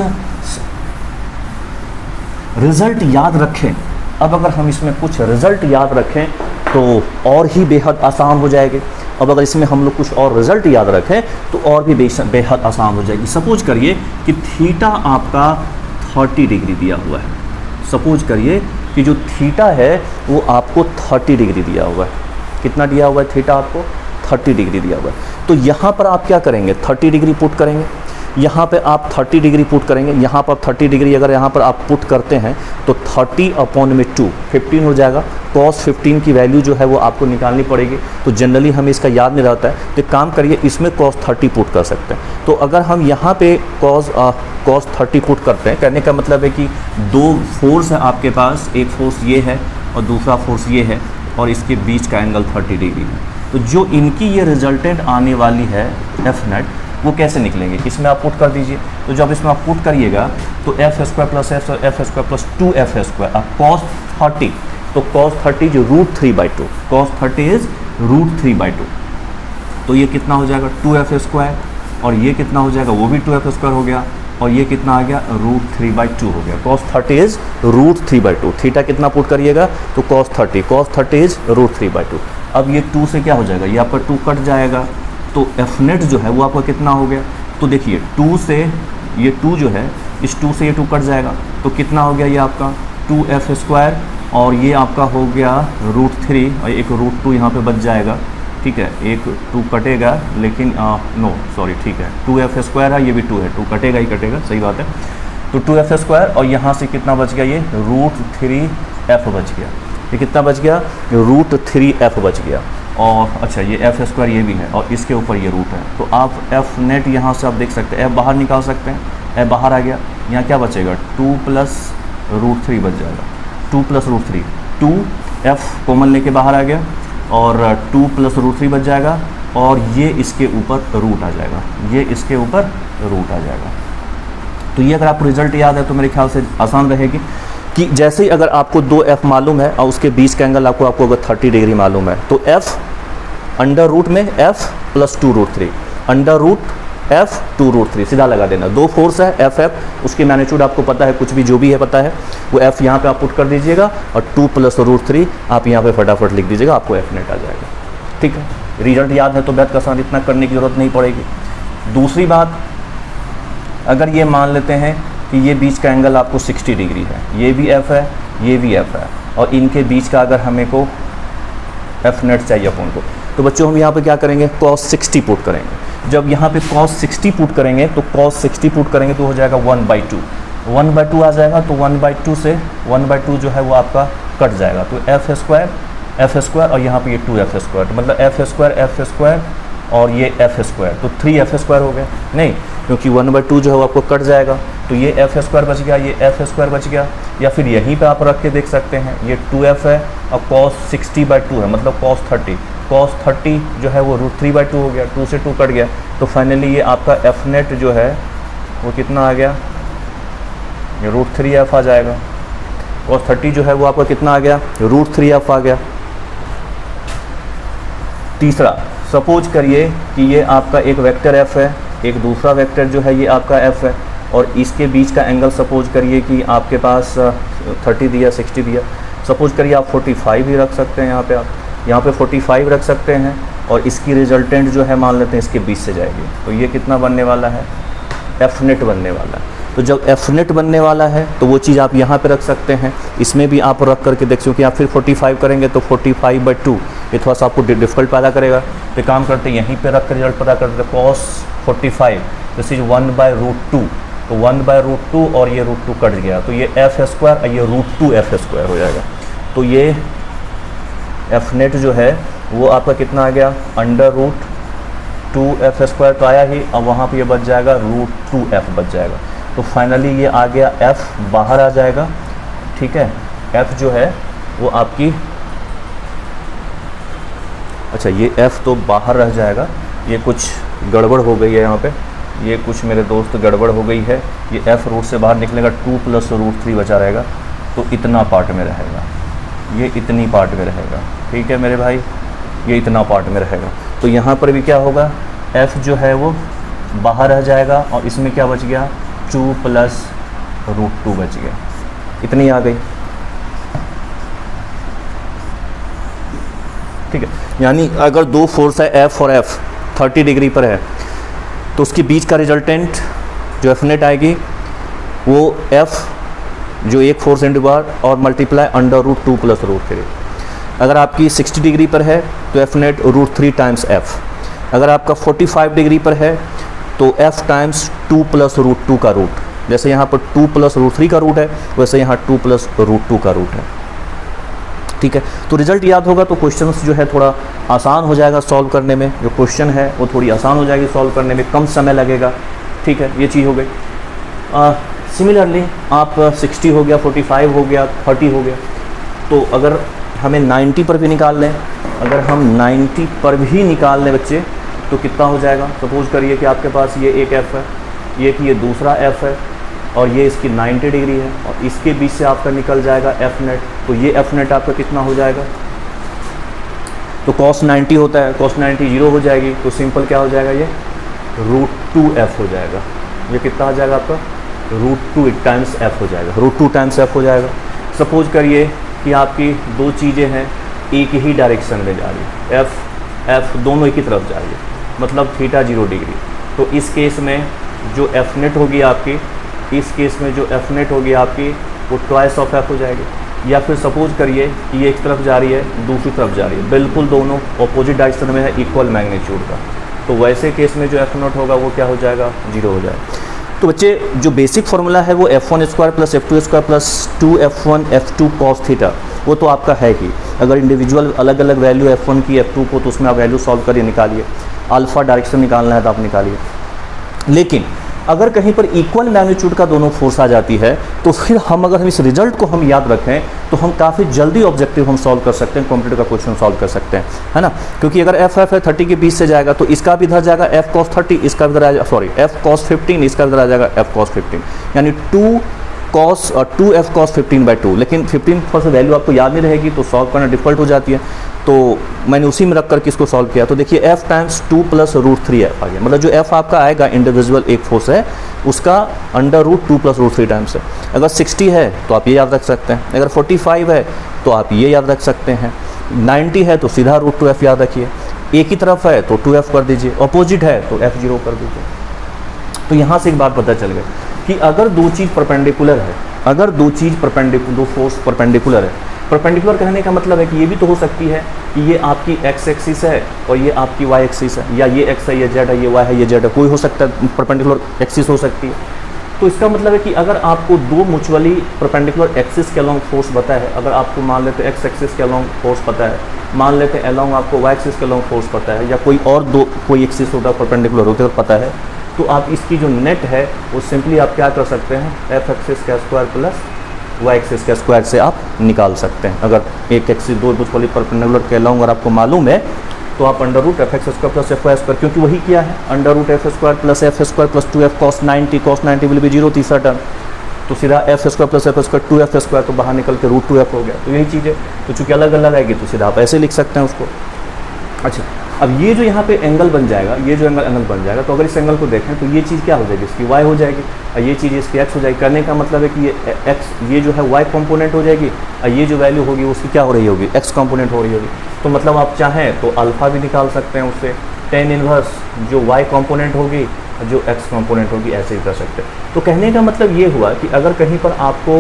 [SPEAKER 1] रिजल्ट याद रखें, अब अगर हम इसमें कुछ रिजल्ट याद रखें तो और ही बेहद आसान हो जाएंगे। अब अगर इसमें हम लोग कुछ और रिजल्ट याद रखें तो और भी बेहद आसान हो जाएगी। सपोज करिए कि थीटा आपका 30 डिग्री दिया हुआ है, सपोज करिए कि जो थीटा है वो आपको 30 डिग्री दिया हुआ है। कितना दिया हुआ है थीटा आपको, 30 डिग्री दिया हुआ है। तो यहाँ पर आप क्या करेंगे, 30 डिग्री पुट करेंगे, यहाँ पे आप 30 डिग्री पुट करेंगे, यहाँ पर 30 डिग्री अगर यहाँ पर आप पुट करते हैं तो 30 अपॉन में 2 15 हो जाएगा। cos 15 की वैल्यू जो है वो आपको निकालनी पड़ेगी, तो जनरली हमें इसका याद नहीं रहता है, तो काम करिए इसमें cos 30 पुट कर सकते हैं। तो अगर हम यहाँ पे cos 30 पुट करते हैं, कहने का मतलब है कि दो फोर्स है आपके पास, एक फोर्स ये है और दूसरा फोर्स ये है, और इसके बीच का एंगल 30 डिग्री है। तो जो इनकी ये रिजल्टेंट आने वाली है एफ नेट, वो कैसे निकलेंगे, इसमें आप पुट कर दीजिए। तो जब इसमें आप पुट करिएगा तो F square plus F square plus 2f square, अब cos 30, तो cos 30 जो √3/2, cos 30 इज √3/2, तो ये कितना हो जाएगा 2f स्क्वायर, और ये कितना हो जाएगा, वो भी 2f स्क्वायर हो गया, और ये कितना आ गया √3/2 हो गया। cos 30 इज √3/2, थीटा कितना पुट करिएगा तो cos 30 इज √3/2। अब ये 2 से क्या हो जाएगा, ये आपका 2 कट जाएगा, तो एफ नेट जो है वो आपका कितना हो गया, तो देखिए 2 से ये 2 जो है, इस 2 से ये 2 कट जाएगा, तो कितना हो गया ये आपका 2f स्क्वायर, और ये आपका हो गया √3, और एक √2 यहाँ पे बच जाएगा, ठीक है। एक 2 कटेगा, लेकिन नो सॉरी, ठीक है 2f स्क्वायर है, ये भी 2 है, 2 कटेगा ही कटेगा, सही बात है। तो 2f स्क्वायर, और यहाँ से कितना बच गया, ये √3f बच गया, ये कितना बच गया, √3f बच गया। और अच्छा ये एफ स्क्वायर ये भी है, और इसके ऊपर ये रूट है, तो आप एफ नेट यहाँ से आप देख सकते हैं, एफ बाहर निकाल सकते हैं, एफ बाहर आ गया, यहाँ क्या बचेगा 2 + √3 बच जाएगा, 2 + √3, 2 एफ कॉमन लेके बाहर आ गया, और 2 + √3 बच जाएगा, और ये इसके ऊपर रूट आ जाएगा, ये इसके ऊपर रूट आ जाएगा। तो ये अगर आपको रिजल्ट याद है तो मेरे ख्याल से आसान रहेगी कि जैसे ही अगर आपको 2f मालूम है और उसके बीच का एंगल आपको अगर 30 डिग्री मालूम है, तो f अंडर रूट में f + 2√3, अंडर रूट f 2√3 सीधा लगा देना। दो फोर्स है एफ, उसकी मैग्नीट्यूड आपको पता है, कुछ भी जो भी है पता है, वो f यहाँ पे आप पुट कर दीजिएगा, और 2 + √3 आप यहाँ पे फटाफट लिख दीजिएगा, आपको f नेट आ जाएगा, ठीक है। रिजल्ट याद है तो बेहद आसान, इतना करने की ज़रूरत नहीं पड़ेगी। दूसरी बात अगर ये मान लेते हैं कि ये बीच का एंगल आपको 60 डिग्री है, ये भी एफ है, ये भी एफ है, और इनके बीच का अगर हमें को एफ नेट चाहिए अपन को, तो बच्चों हम यहाँ पे क्या करेंगे, cos 60 पुट करेंगे। जब यहाँ पे cos 60 पुट करेंगे तो cos 60 पुट करेंगे तो हो जाएगा 1/2, 1/2 आ जाएगा। तो 1/2 से 1/2 जो है वो आपका कट जाएगा, तो एफ स्क्वायर और यहाँ पे ये 2f², तो मतलब f² और ये f², तो 3f² हो गया नहीं, क्योंकि 1/2 जो है वो आपको कट जाएगा, तो ये f² बच गया, ये f² बच गया। या फिर यहीं पे आप रख के देख सकते हैं, ये 2f है और cos 60/2 है, मतलब cos 30 जो है वो √3/2 हो गया, 2 से 2 कट गया। तो फाइनली ये आपका एफ नेट जो है वो कितना आ गया, ये √3f आ जाएगा। cos 30 जो है वो आपका कितना आ गया, √3f आ गया। तीसरा, सपोज करिए कि ये आपका एक वेक्टर f है, एक दूसरा वेक्टर जो है ये आपका f है, और इसके बीच का एंगल सपोज करिए कि आपके पास 30 दिया, 60 दिया, सपोज करिए आप 45 ही रख सकते हैं, यहाँ पे 45 रख सकते हैं, और इसकी रिजल्टेंट जो है मान लेते हैं इसके बीच से जाएगी, तो ये कितना बनने वाला है, एफ नेट बनने वाला है। तो जब एफ नेट बनने वाला है तो वो चीज़ आप यहाँ पे रख सकते हैं, इसमें भी आप रख करके देख, क्योंकि आप फिर 45 करेंगे तो 45/2 ये थोड़ा सा आपको डिफिकल्ट पैदा करेगा। तो काम करते हैं यहीं पे रख कर रिजल्ट पता करते हैं, cos 45 दिस इज 1/√2, तो 1/√2 और ये √2 कट गया, तो ये f² और ये √2f² हो जाएगा। तो ये एफ नेट जो है वो आपका कितना आ गया, √2f² तो आया ही, अब वहाँ पे ये बच जाएगा √2f बच जाएगा। तो फाइनली ये आ गया, f बाहर आ जाएगा, ठीक है, f जो है वो आपकी, अच्छा ये f तो बाहर रह जाएगा, ये कुछ गड़बड़ हो गई है यहाँ पे, ये कुछ मेरे दोस्त गड़बड़ हो गई है, ये f रूट से बाहर निकलेगा, 2 + √3 बचा रहेगा, तो इतना पार्ट में रहेगा, ये इतनी पार्ट में रहेगा, ठीक है मेरे भाई, ये इतना पार्ट में रहेगा। तो यहाँ पर भी क्या होगा, f जो है वो बाहर रह जाएगा, और इसमें क्या बच गया, 2 + √2 बच गया, इतनी आ गई, ठीक है। यानी अगर दो फोर्स है f और f 30 डिग्री पर है, तो उसके बीच का रिजल्टेंट जो एफ नेट आएगी वो f जो एक फोर्स इंटू बार और मल्टीप्लाई √2 + √3। अगर आपकी 60 डिग्री पर है तो एफ नेट √3 टाइम्स f। अगर आपका 45 डिग्री पर है तो f टाइम्स 2 + √2 का रूट, जैसे यहाँ पर 2 + √3 का रूट है, वैसे यहाँ 2 + √2 का रूट है, ठीक है। तो रिजल्ट याद होगा तो क्वेश्चन जो है थोड़ा आसान हो जाएगा सॉल्व करने में, जो क्वेश्चन है वो थोड़ी आसान हो जाएगी सॉल्व करने में, कम समय लगेगा, ठीक है, ये चीज़ हो गई। सिमिलरली आप 60 हो गया, 45 हो गया, 30 हो गया, तो अगर हमें 90 पर भी निकाल लें, अगर हम 90 पर भी निकाल लें बच्चे, तो कितना हो जाएगा, सपोज करिए कि आपके पास ये एक f है, ये कि ये दूसरा f है, और ये इसकी 90 डिग्री है, और इसके बीच से आपका निकल जाएगा एफ नेट, तो ये एफ नेट आपका कितना हो जाएगा, तो cos 90 होता है, cos 90 0 हो जाएगी, तो सिंपल क्या हो जाएगा, ये √2f हो जाएगा, ये कितना आ जाएगा आपका, √2 टाइम्स f हो जाएगा, √2 टाइम्स f हो जाएगा। सपोज करिए कि आपकी दो चीज़ें हैं एक ही डायरेक्शन में जा रही है, f दोनों एक ही तरफ जा रही है, मतलब θ 0 डिग्री, तो इस केस में जो एफ नेट होगी आपकी, इस केस में जो एफ नेट होगी आपकी वो ट्वाइस ऑफ एफ हो जाएगी। या फिर सपोज करिए कि ये एक तरफ जा रही है, दूसरी तरफ जा रही है, बिल्कुल दोनों अपोजिट डायरेक्शन में है, इक्वल मैग्नीट्यूड का, तो वैसे केस में जो एफ नॉट होगा वो क्या हो जाएगा, 0 हो जाएगा। तो बच्चे जो बेसिक फार्मूला है वो f1² + f2² + 2f1 f2 cos theta, वो तो आपका है ही। अगर इंडिविजुअल अलग अलग वैल्यू f1 की f2 को, तो उसमें आप वैल्यू सॉल्व करिए, निकालिए, अल्फा डायरेक्शन निकालना है तो आप निकालिए। लेकिन अगर कहीं पर इक्वल मैग्नीट्यूड का दोनों फोर्स आ जाती है, तो फिर अगर हम इस रिजल्ट को हम याद रखें तो हम काफ़ी जल्दी ऑब्जेक्टिव हम सॉल्व कर सकते हैं, कॉम्पिटिटिव का क्वेश्चन सॉल्व कर सकते हैं, है ना। क्योंकि अगर एफ है 30 के बीच से जाएगा तो इसका भी इधर जाएगा f cos 30, इसका भी इधर आ जाएगा, सॉरी f cos 15, इसका इधर आ जाएगा f cos 15, यानी 2f cos 15/2। लेकिन 15 पर से वैल्यू आपको याद नहीं रहेगी तो सॉल्व करना डिफिकल्ट हो जाती है, तो मैंने उसी में रख करके इसको सॉल्व किया। तो देखिए f टाइम्स 2 + √3f आ गया, मतलब जो f आपका आएगा इंडिविजुअल एक फोर्स है उसका √2 + √3 टाइम्स है। अगर 60 है तो आप ये याद रख सकते हैं, अगर 45 है तो आप ये याद रख सकते हैं, 90 है तो सीधा √2f याद रखिए, एक ही तरफ है तो 2f कर दीजिए, अपोजिट है तो f0 कर दीजिए। तो यहाँ से एक बात पता चल गई कि अगर दो चीज़ परपेंडिकुलर है, अगर दो चीज़ दो फोर्स परपेंडिकुलर है, परपेंडिकुलर कहने का मतलब है कि ये भी तो हो सकती है कि ये आपकी एक्स एक्सिस है और ये आपकी वाई एक्सिस है, या ये एक्स है ये जेड है, ये वाई है ये जेड है, कोई हो सकता है, परपेंडिकुलर एक्सिस हो सकती है। तो इसका मतलब है कि अगर आपको दो म्यूचुअली परपेंडिकुलर एक्सिस के अलोंग फोर्स पता है, अगर आपको मान लेते हैं एक्स एक्सिस के अलोंग फोर्स पता है, मान लेते हैं अलोंग आपको वाई एक्सिस के अलोंग फोर्स पता है, या कोई एक्सिस होता है परपेंडिकुलर होते हैं पता है, तो आप इसकी जो नेट है वो सिंपली आप क्या कर सकते हैं, एफ एक्सिस का स्क्वायर प्लस वाई एक्सिस का स्क्वायर से आप निकाल सकते हैं। अगर एक एक्सिस दो म्यूचुअली परपेंडिकुलर के अलोंग अगर आपको मालूम है तो आप under root F x square plus F Y square, क्योंकि वही क्या है, under root F square plus F square plus 2f cos 90 will be 0 तीसरा टर्म, तो सीधा F square plus F square 2f square, तो बाहर निकल के रूट 2f हो गया। तो यही चीज़ है, तो चूँकि अलग अलग आएगी तो सीधा आप ऐसे लिख सकते हैं उसको। अच्छा, अब ये जो यहाँ पे एंगल बन जाएगा, ये जो एंगल बन जाएगा, तो अगर इस एंगल को देखें तो ये चीज़ क्या हो जाएगी, इसकी y हो जाएगी, और ये चीज़ इसकी x हो जाएगी। करने का मतलब है कि ये x ये जो है y कंपोनेंट हो जाएगी, और ये जो वैल्यू होगी उसकी क्या हो रही होगी, x कंपोनेंट हो रही होगी। तो मतलब आप चाहें तो अल्फ़ा भी निकाल सकते हैं उससे, tan इनवर्स जो y कंपोनेंट होगी जो x कंपोनेंट होगी, ऐसे ही कर सकते हैं। तो कहने का मतलब ये हुआ कि अगर कहीं पर आपको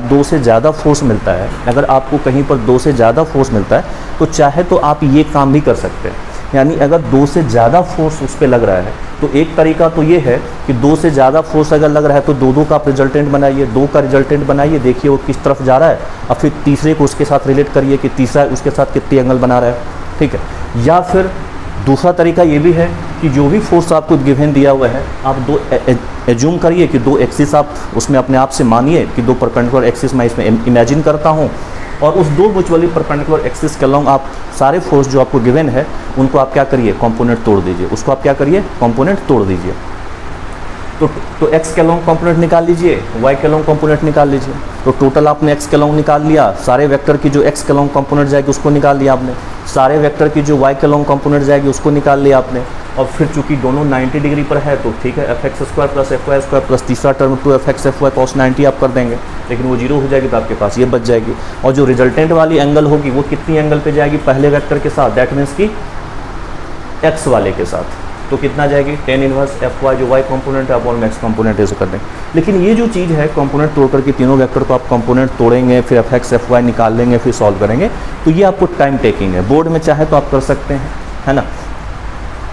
[SPEAKER 1] दो से ज़्यादा फोर्स मिलता है, अगर आपको कहीं पर दो से ज़्यादा फोर्स मिलता है तो चाहे तो आप ये काम भी कर सकते हैं। यानी अगर दो से ज़्यादा फोर्स उस पर लग रहा है तो एक तरीका तो ये है कि दो से ज़्यादा फोर्स अगर लग रहा है तो दो का आप रिजल्टेंट बनाइए, दो का रिजल्टेंट बनाइए, देखिए वो किस तरफ जा रहा है, और फिर तीसरे को उसके साथ रिलेट करिए कि तीसरा उसके साथ कितनी एंगल बना रहा है, ठीक है। या फिर दूसरा तरीका ये भी है कि जो भी फोर्स आपको गिवन दिया हुआ है आप दो एज्यूम करिए कि दो एक्सिस आप उसमें अपने आप से मानिए कि दो परपेंडिकुलर एक्सिस मैं इसमें इमेजिन करता हूँ, और उस दो म्यूचुअली परपेंडिकुलर एक्सिस के अलोंग आप सारे फोर्स जो आपको गिवन है उनको आप क्या करिए, कंपोनेंट तोड़ दीजिए, उसको आप क्या करिए, कंपोनेंट तोड़ दीजिए। तो x के अलोंग कंपोनेंट निकाल लीजिए, y के अलोंग कंपोनेंट निकाल लीजिए। तो टोटल आपने x के अलोंग निकाल लिया, सारे वेक्टर की जो x के अलोंग कंपोनेंट जाएगी उसको निकाल लिया आपने, सारे वेक्टर की जो y के अलोंग कंपोनेंट जाएगी उसको निकाल लिया आपने, और फिर चूंकि दोनों 90 डिग्री पर है तो ठीक है, f x square plus F Y square plus तीसरा term 2f x f y cos 90 आप कर देंगे, लेकिन वो 0 हो जाएगी तो आपके पास ये बच जाएगी। और जो रिजल्टेंट वाली एंगल होगी वो कितनी एंगल पे जाएगी, पहले वेक्टर के साथ, दैट मीन्स कि x वाले के साथ, तो कितना जाएगी, tan इनवर्स एफ वाई जो y कंपोनेंट है अपॉन x कंपोनेंट ऐसे कर देंगे। लेकिन ये जो चीज़ है कंपोनेंट तोड़ करके तीनों वेक्टर को आप कंपोनेंट तोड़ेंगे, फिर एफ एक्स एफ वाई निकाल लेंगे, फिर सॉल्व करेंगे, तो ये आपको टाइम टेकिंग है। बोर्ड में चाहे तो आप कर सकते हैं, है ना,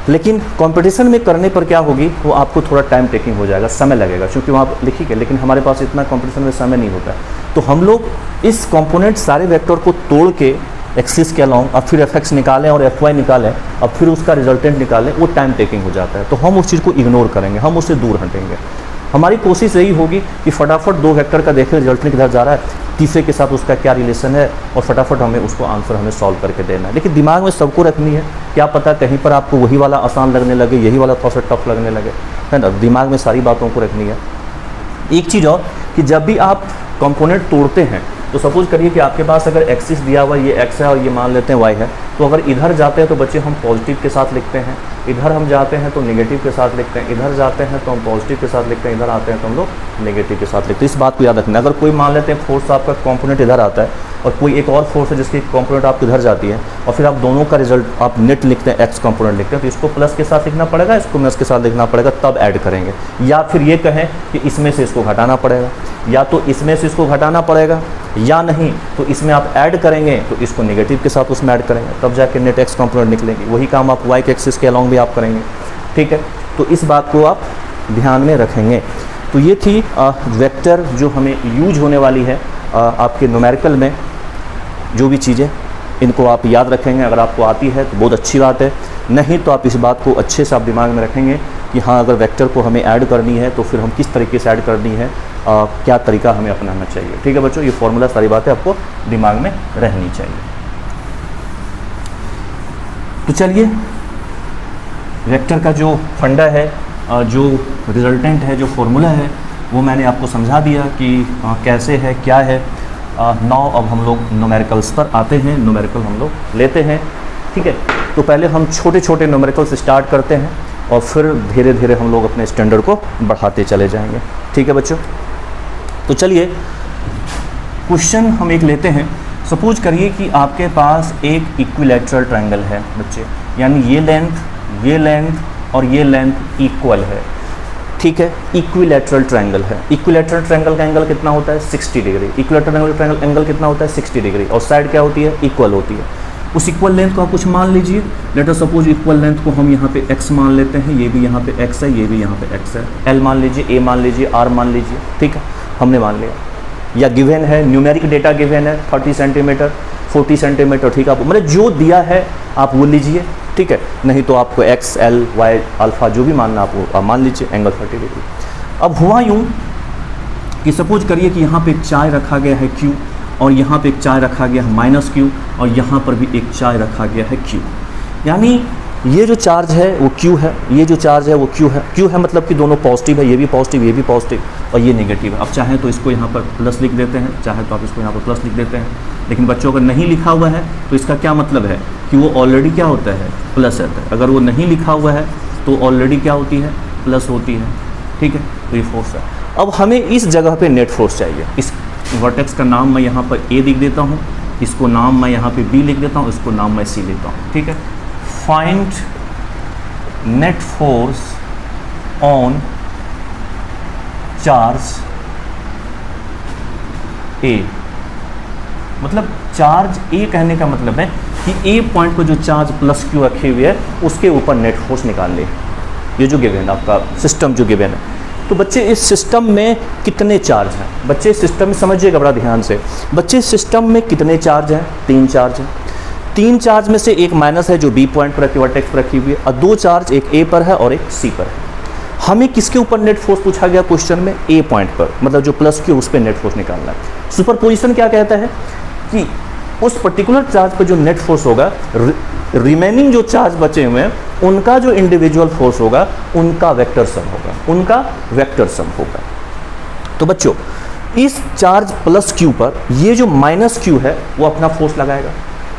[SPEAKER 1] लेकिन कंपटीशन में करने पर क्या होगी, वो आपको थोड़ा टाइम टेकिंग हो जाएगा, समय लगेगा, क्योंकि वहाँ लिखिए, लेकिन हमारे पास इतना कंपटीशन में समय नहीं होता है। तो हम लोग इस कंपोनेंट सारे वेक्टर को तोड़ के एक्सिस के अलोंग अब फिर एफ एक्स निकालें और एफ वाई निकालें, अब फिर उसका रिजल्टेंट निकालें, वो टाइम टेकिंग हो जाता है। तो हम उस चीज़ को इग्नोर करेंगे, हम उससे दूर हटेंगे। हमारी कोशिश यही होगी कि फटाफट दो वेक्टर का देखें रिजल्टेंट किधर जा रहा है, तीसरे के साथ उसका क्या रिलेशन है, और फटाफट हमें उसको आंसर हमें सॉल्व करके देना है। लेकिन दिमाग में सबको रखनी है, क्या पता कहीं पर आपको वही वाला आसान लगने लगे, यही वाला थोड़ा सा टफ लगने लगे, है ना। दिमाग में सारी बातों को रखनी है। एक चीज़ और कि जब भी आप कंपोनेंट तोड़ते हैं तो सपोज करिए कि आपके पास अगर एक्सिस दिया हुआ ये x है और ये मान लेते हैं y है, तो अगर इधर जाते हैं तो बच्चे हम पॉजिटिव के साथ लिखते हैं, इधर हम जाते हैं तो नेगेटिव के साथ लिखते हैं, इधर जाते हैं तो हम पॉजिटिव के साथ लिखते हैं, इधर आते हैं तो हम लोग नेगेटिव के साथ लिखते हैं। इस बात को याद रखना। अगर कोई मान लेते हैं फोर्स आपका कंपोनेंट इधर आता है और कोई एक और फोर्स है जिसकी कंपोनेंट आपकी इधर जाती है, और फिर आप दोनों का रिजल्ट आप नेट लिखते हैं, एक्स कंपोनेंट लिखते हैं, तो इसको प्लस के साथ लिखना पड़ेगा, इसको माइनस के साथ लिखना पड़ेगा, तब ऐड करेंगे। या फिर ये कहें कि इसमें से इसको घटाना पड़ेगा, या तो इसमें से इसको घटाना पड़ेगा, या नहीं तो इसमें आप ऐड करेंगे तो इसको नेगेटिव के साथ उसमें ऐड करेंगे, तब जाके नेट एक्स कंपोनेंट निकलेंगे। वही काम आप वाई के एक्सिस के अलोंग भी आप करेंगे, ठीक है। तो इस बात को आप ध्यान में रखेंगे। तो ये थी वेक्टर जो हमें यूज होने वाली है आपके न्यूमेरिकल में। जो भी चीज़ें इनको आप याद रखेंगे, अगर आपको आती है तो बहुत अच्छी बात है, नहीं तो आप इस बात को अच्छे से आप दिमाग में रखेंगे कि हाँ अगर वेक्टर को हमें ऐड करनी है तो फिर हम किस तरीके से ऐड करनी है, क्या तरीका हमें अपनाना चाहिए। ठीक है बच्चों, ये फॉर्मूला सारी बातें आपको दिमाग में रहनी चाहिए। तो चलिए वेक्टर का जो फंडा है, जो रिजल्टेंट है, जो फॉर्मूला है, वो मैंने आपको समझा दिया कि कैसे है, क्या है। नाउ अब हम लोग न्यूमेरिकल्स पर आते हैं, न्यूमेरिकल हम लोग लेते हैं। ठीक है, तो पहले हम छोटे छोटे न्यूमेरिकल से स्टार्ट करते हैं और फिर धीरे धीरे हम लोग अपने स्टैंडर्ड को बढ़ाते चले जाएंगे। ठीक है बच्चों, तो चलिए क्वेश्चन हम एक लेते हैं। सपोज करिए कि आपके पास एक इक्विलैटरल ट्रायंगल है बच्चे, यानी ये लेंथ और ये लेंथ इक्वल है। ठीक है, इक्विलैटरल ट्रायंगल है। इक्विलैटरल ट्रायंगल का एंगल कितना होता है 60 डिग्री। इक्विलैटरल ट्रायंगल एंगल कितना होता है 60 डिग्री, और साइड क्या होती है इक्वल होती है। उस इक्वल लेंथ को आप कुछ मान लीजिए, let us suppose equal length को हम यहाँ पे x मान लेते हैं, ये भी यहाँ पे x है, ये भी यहाँ पे x है। l मान लीजिए, a मान लीजिए, r मान लीजिए, ठीक है, हमने मान लिया। या गिवन है, न्यूमेरिक डेटा गिवन है 30 सेंटीमीटर 40 सेंटीमीटर, ठीक है, आप मतलब जो दिया है आप वो लीजिए, ठीक है, नहीं तो आपको x l y अल्फा जो भी मानना आप मान लीजिए, एंगल 30 डिग्री। अब हुआ यूँ कि सपोज करिए कि यहाँ पे एक चाय रखा गया है q, और यहाँ पे एक चाय रखा गया है -q, और यहाँ पर भी एक चाय रखा गया है q। यानी ये जो चार्ज है वो q है, ये जो चार्ज है वो q है। q है मतलब कि दोनों पॉजिटिव है, ये भी पॉजिटिव, ये भी पॉजिटिव, और ये नेगेटिव है। अब चाहे तो इसको यहाँ पर प्लस लिख देते हैं, चाहे तो आप इसको यहाँ पर प्लस लिख देते हैं। लेकिन बच्चों अगर नहीं लिखा हुआ है तो इसका क्या मतलब है कि वो ऑलरेडी क्या होता है प्लस रहता है। अगर वो नहीं लिखा हुआ है तो ऑलरेडी क्या होती है प्लस होती है, ठीक है। तो ये फोर्स है। अब हमें इस जगह पे नेट फोर्स चाहिए। इस वर्टेक्स का नाम मैं यहाँ पर A लिख देता हूँ, इसको नाम मैं यहाँ पे B लिख देता हूँ, इसको नाम मैं C लेता हूँ, ठीक है। Find net force on charge A। मतलब चार्ज A कहने का मतलब है कि A पॉइंट पर जो चार्ज +q रखे हुए है उसके ऊपर नेट फोर्स निकाल ले। ये जो गिवन है आपका सिस्टम जो गिवन है। तो बच्चे इस सिस्टम में कितने चार्ज हैं, बच्चे इस सिस्टम में समझिएगा बड़ा ध्यान से। बच्चे इस सिस्टम में कितने चार्ज हैं 3 चार्ज हैं। 3 चार्ज में से एक माइनस है जो B पॉइंट पर रखी वर्टेक्स पर रखी हुई है, और 2 चार्ज एक A पर है और एक C पर है। हमें किसके ऊपर नेट फोर्स पूछा गया क्वेश्चन में A पॉइंट पर, मतलब जो +q उस पर नेट फोर्स निकालना है। सुपरपोजिशन क्या कहता है कि उस पर्टिकुलर चार्ज पर जो नेट फोर्स होगा, रिमेनिंग जो चार्ज बचे हुए हैं उनका जो इंडिविजुअल फोर्स होगा उनका वेक्टर सम होगा, उनका वेक्टर सम होगा। तो बच्चों इस चार्ज +q पर ये जो -q है वो अपना फोर्स लगाएगा।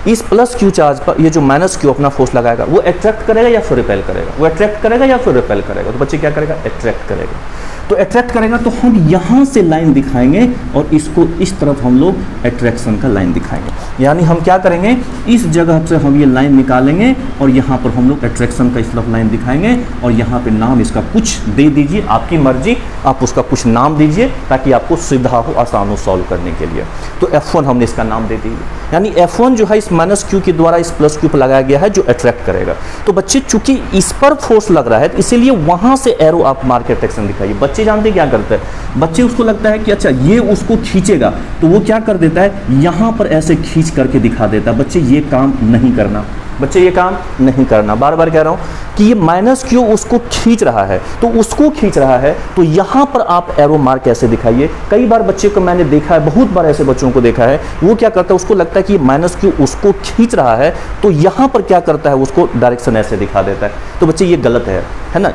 [SPEAKER 1] इस +q चार्ज पर ये जो -q अपना फोर्स लगाएगा। वो अट्रैक्ट करेगा या फिर रिपेल करेगा, वो अट्रैक्ट करेगा या फिर रिपेल करेगा। तो बच्चे क्या करेगा अट्रैक्ट करेगा। तो अट्रैक्ट करेगा तो हम यहाँ से लाइन दिखाएंगे और इसको इस तरफ हम लोग अट्रैक्शन का लाइन दिखाएंगे। यानी हम क्या करेंगे इस जगह से हम ये लाइन निकालेंगे और यहाँ पर हम लोग अट्रैक्शन का इस तरफ लाइन दिखाएंगे, और यहाँ पे नाम इसका कुछ दे दीजिए, आपकी मर्जी, आप उसका कुछ नाम दीजिए ताकि आपको सुविधा हो, आसान हो सॉल्व करने के लिए। तो F1 हमने इसका नाम दे दिया, यानी F1 जो है इस -q के द्वारा इस +q पर लगाया गया है जो अट्रैक्ट करेगा। तो बच्चे चूंकि इस पर फोर्स लग रहा है तो इसीलिए वहाँ से एरो आप मार के अट्रैक्शन दिखाइए। बच्चे जानते क्या करते हैं, बच्चे उसको लगता है कि अच्छा ये उसको खींचेगा तो वो क्या कर देता है यहाँ पर ऐसे खींच करके दिखा देता है। बच्चे ये काम नहीं करना, बच्चे ये काम नहीं करना। बार बार कह रहा हूँ कि ये -q उसको खींच रहा है, तो उसको खींच रहा है तो यहाँ पर आप एरो मार्क कैसे दिखाइए। कई बार बच्चे को मैंने देखा है, बहुत बार ऐसे बच्चों को देखा है, वो क्या करता है उसको लगता है कि -q उसको खींच रहा है तो यहाँ पर क्या करता है उसको डायरेक्शन ऐसे दिखा देता है। तो बच्चे ये गलत है ना,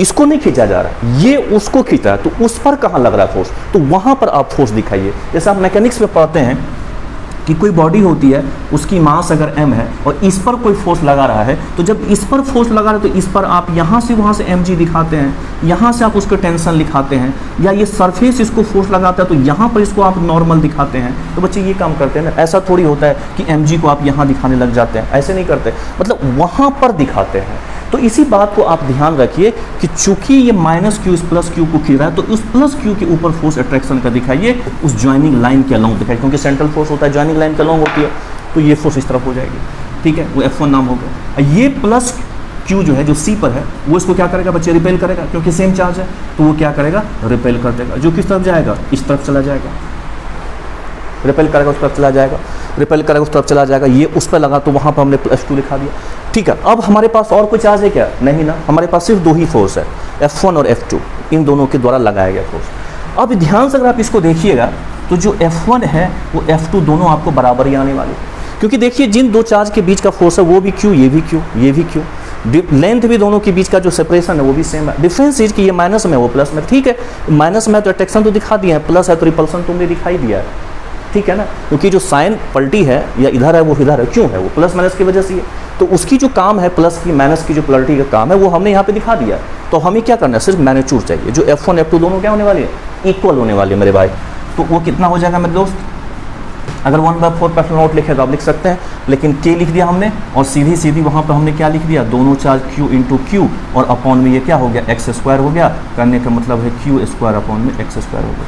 [SPEAKER 1] इसको नहीं खींचा जा रहा, ये उसको खींच रहा है। तो उस पर कहाँ लग रहा है फोर्स, तो वहाँ पर आप फोर्स दिखाइए। जैसे आप मैकेनिक्स में पढ़ते हैं कि कोई बॉडी होती है, उसकी मास अगर m है और इस पर कोई फोर्स लगा रहा है, तो जब इस पर फोर्स लगा रहा है तो इस पर आप यहाँ से वहाँ से mg दिखाते हैं, यहाँ से आप उसको टेंशन लिखाते हैं, या ये सरफेस इसको फोर्स लगाता है तो यहाँ पर इसको आप नॉर्मल दिखाते हैं। तो बच्चे ये काम करते हैं ना, ऐसा थोड़ी होता है कि mg को आप यहाँ दिखाने लग जाते हैं, ऐसे नहीं करते, मतलब वहाँ पर दिखाते हैं। तो इसी बात को आप ध्यान रखिए कि चूंकि ये -q इस +q को खींच रहा है तो उस +q के ऊपर फोर्स अट्रैक्शन का दिखाइए, उस ज्वाइनिंग लाइन के अलोंग दिखाइए, क्योंकि सेंट्रल फोर्स होता है ज्वाइनिंग लाइन के अलोंग होती है, तो ये फोर्स इस तरफ हो जाएगी, ठीक है, वो F1 नाम हो गया। ये +q जो है जो C पर है वो इसको क्या करेगा बच्चे रिपेल करेगा, क्योंकि सेम चार्ज है तो वो क्या करेगा रिपेल कर देगा। जो किस तरफ जाएगा इस तरफ चला जाएगा, रिपेल करेगा उस तरफ चला जाएगा, रिपेल करेगा उस तरफ चला जाएगा। ये उस पर लगा तो वहाँ पर हमने +2 लिखा दिया, ठीक है। अब हमारे पास और कोई चार्ज है क्या, नहीं ना, हमारे पास सिर्फ 2 ही फोर्स है, F1 और F2, इन दोनों के द्वारा लगाया गया फोर्स। अब ध्यान से अगर आप इसको देखिएगा तो जो F1 है वो F2 दोनों आपको बराबर ही आने वाले, क्योंकि देखिए जिन 2 चार्ज के बीच का फोर्स है वो भी q, ये भी q, ये भी q, लेंथ भी दोनों के बीच का जो सेपरेशन है वो भी सेम है। डिफरेंस इज कि ये माइनस में वो प्लस में, ठीक है, माइनस में तो अट्रैक्शन तो दिखा दिया है, प्लस है तो रिपल्सन तुमने दिखाई दिया है, ठीक है ना, क्योंकि जो साइन पलटी है या इधर है वो इधर है, क्यों है वो प्लस माइनस की वजह से है, तो उसकी जो काम है प्लस की माइनस की जो पोलरिटी का काम है वो हमने यहाँ पे दिखा दिया। तो हमें क्या करना है, सिर्फ मैग्नीट्यूड चाहिए। जो F1 F2 दोनों क्या होने वाले हैं, इक्वल होने वाले हैं मेरे भाई। तो वो कितना हो जाएगा मेरे दोस्त, अगर 1/4 पर्सन नोट लिखे तो आप लिख सकते हैं, लेकिन के लिख दिया हमने और सीधी सीधी वहाँ पर हमने क्या लिख दिया, दोनों चार्ज q इंटू क्यू और अपॉन में ये क्या हो गया एक्स स्क्वायर हो गया, करने का मतलब है q स्क्वायर अपॉन में एक्स स्क्वायर हो गया।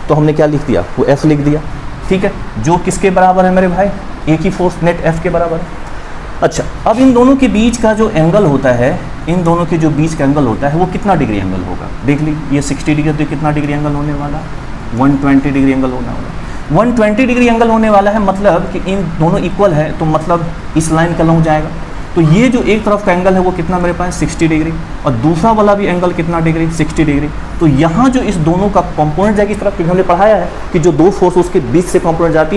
[SPEAKER 1] तो हमने क्या लिख दिया, वो f लिख दिया, ठीक है, जो किसके बराबर है मेरे भाई, एक ही फोर्स नेट f के बराबर है। अच्छा, अब इन दोनों के बीच का जो एंगल होता है, इन दोनों के जो बीच का एंगल होता है वो कितना डिग्री एंगल होगा, देख ली, ये 60 डिग्री, तो कितना डिग्री एंगल होने वाला, 120 डिग्री एंगल होने वाला। 120 डिग्री एंगल होने वाला है, मतलब कि इन दोनों इक्वल है, तो मतलब इस लाइन का लॉन्ग जाएगा। तो ये जो एक तरफ का एंगल है वो कितना मेरे पास 60 डिग्री, और दूसरा वाला भी एंगल कितना डिग्री 60 डिग्री। तो यहाँ जो इस दोनों का कंपोनेंट जाएगी इस तरफ, क्योंकि हमने पढ़ाया है कि जो दो फोर्स उसके बीच से कंपोनेंट जाती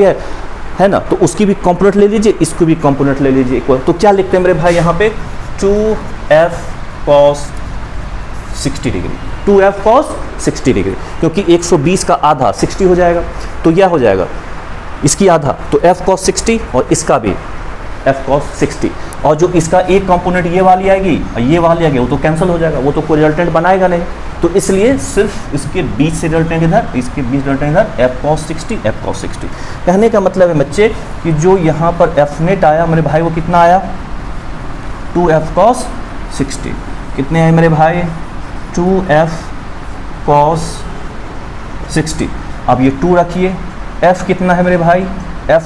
[SPEAKER 1] है ना, तो उसकी भी कंपोनेंट ले लीजिए, इसको भी कंपोनेंट ले लीजिए इक्वल। तो क्या लिखते हैं मेरे भाई यहाँ पे 2f cos 60 degree, 2f cos 60 degree, क्योंकि 120 का आधा 60 हो जाएगा, तो यह हो जाएगा इसकी आधा, तो f cos 60 और इसका भी f cos 60, और जो इसका एक कंपोनेंट ये वाली आएगी और ये वाली आएगी, वो तो कैंसिल हो जाएगा, वो तो कोई रिजल्टेंट बनाएगा नहीं। तो इसलिए सिर्फ इसके बीच से रिजल्टेंट इधर, इसके बीच रिजल्टेंट इधर, f cos 60 f cos 60। कहने का मतलब है बच्चे कि जो यहाँ पर f नेट आया मेरे भाई वो कितना आया, 2f cos 60, कितने आए मेरे भाई 2f cos 60। अब ये 2 रखिए, f कितना है मेरे भाई f,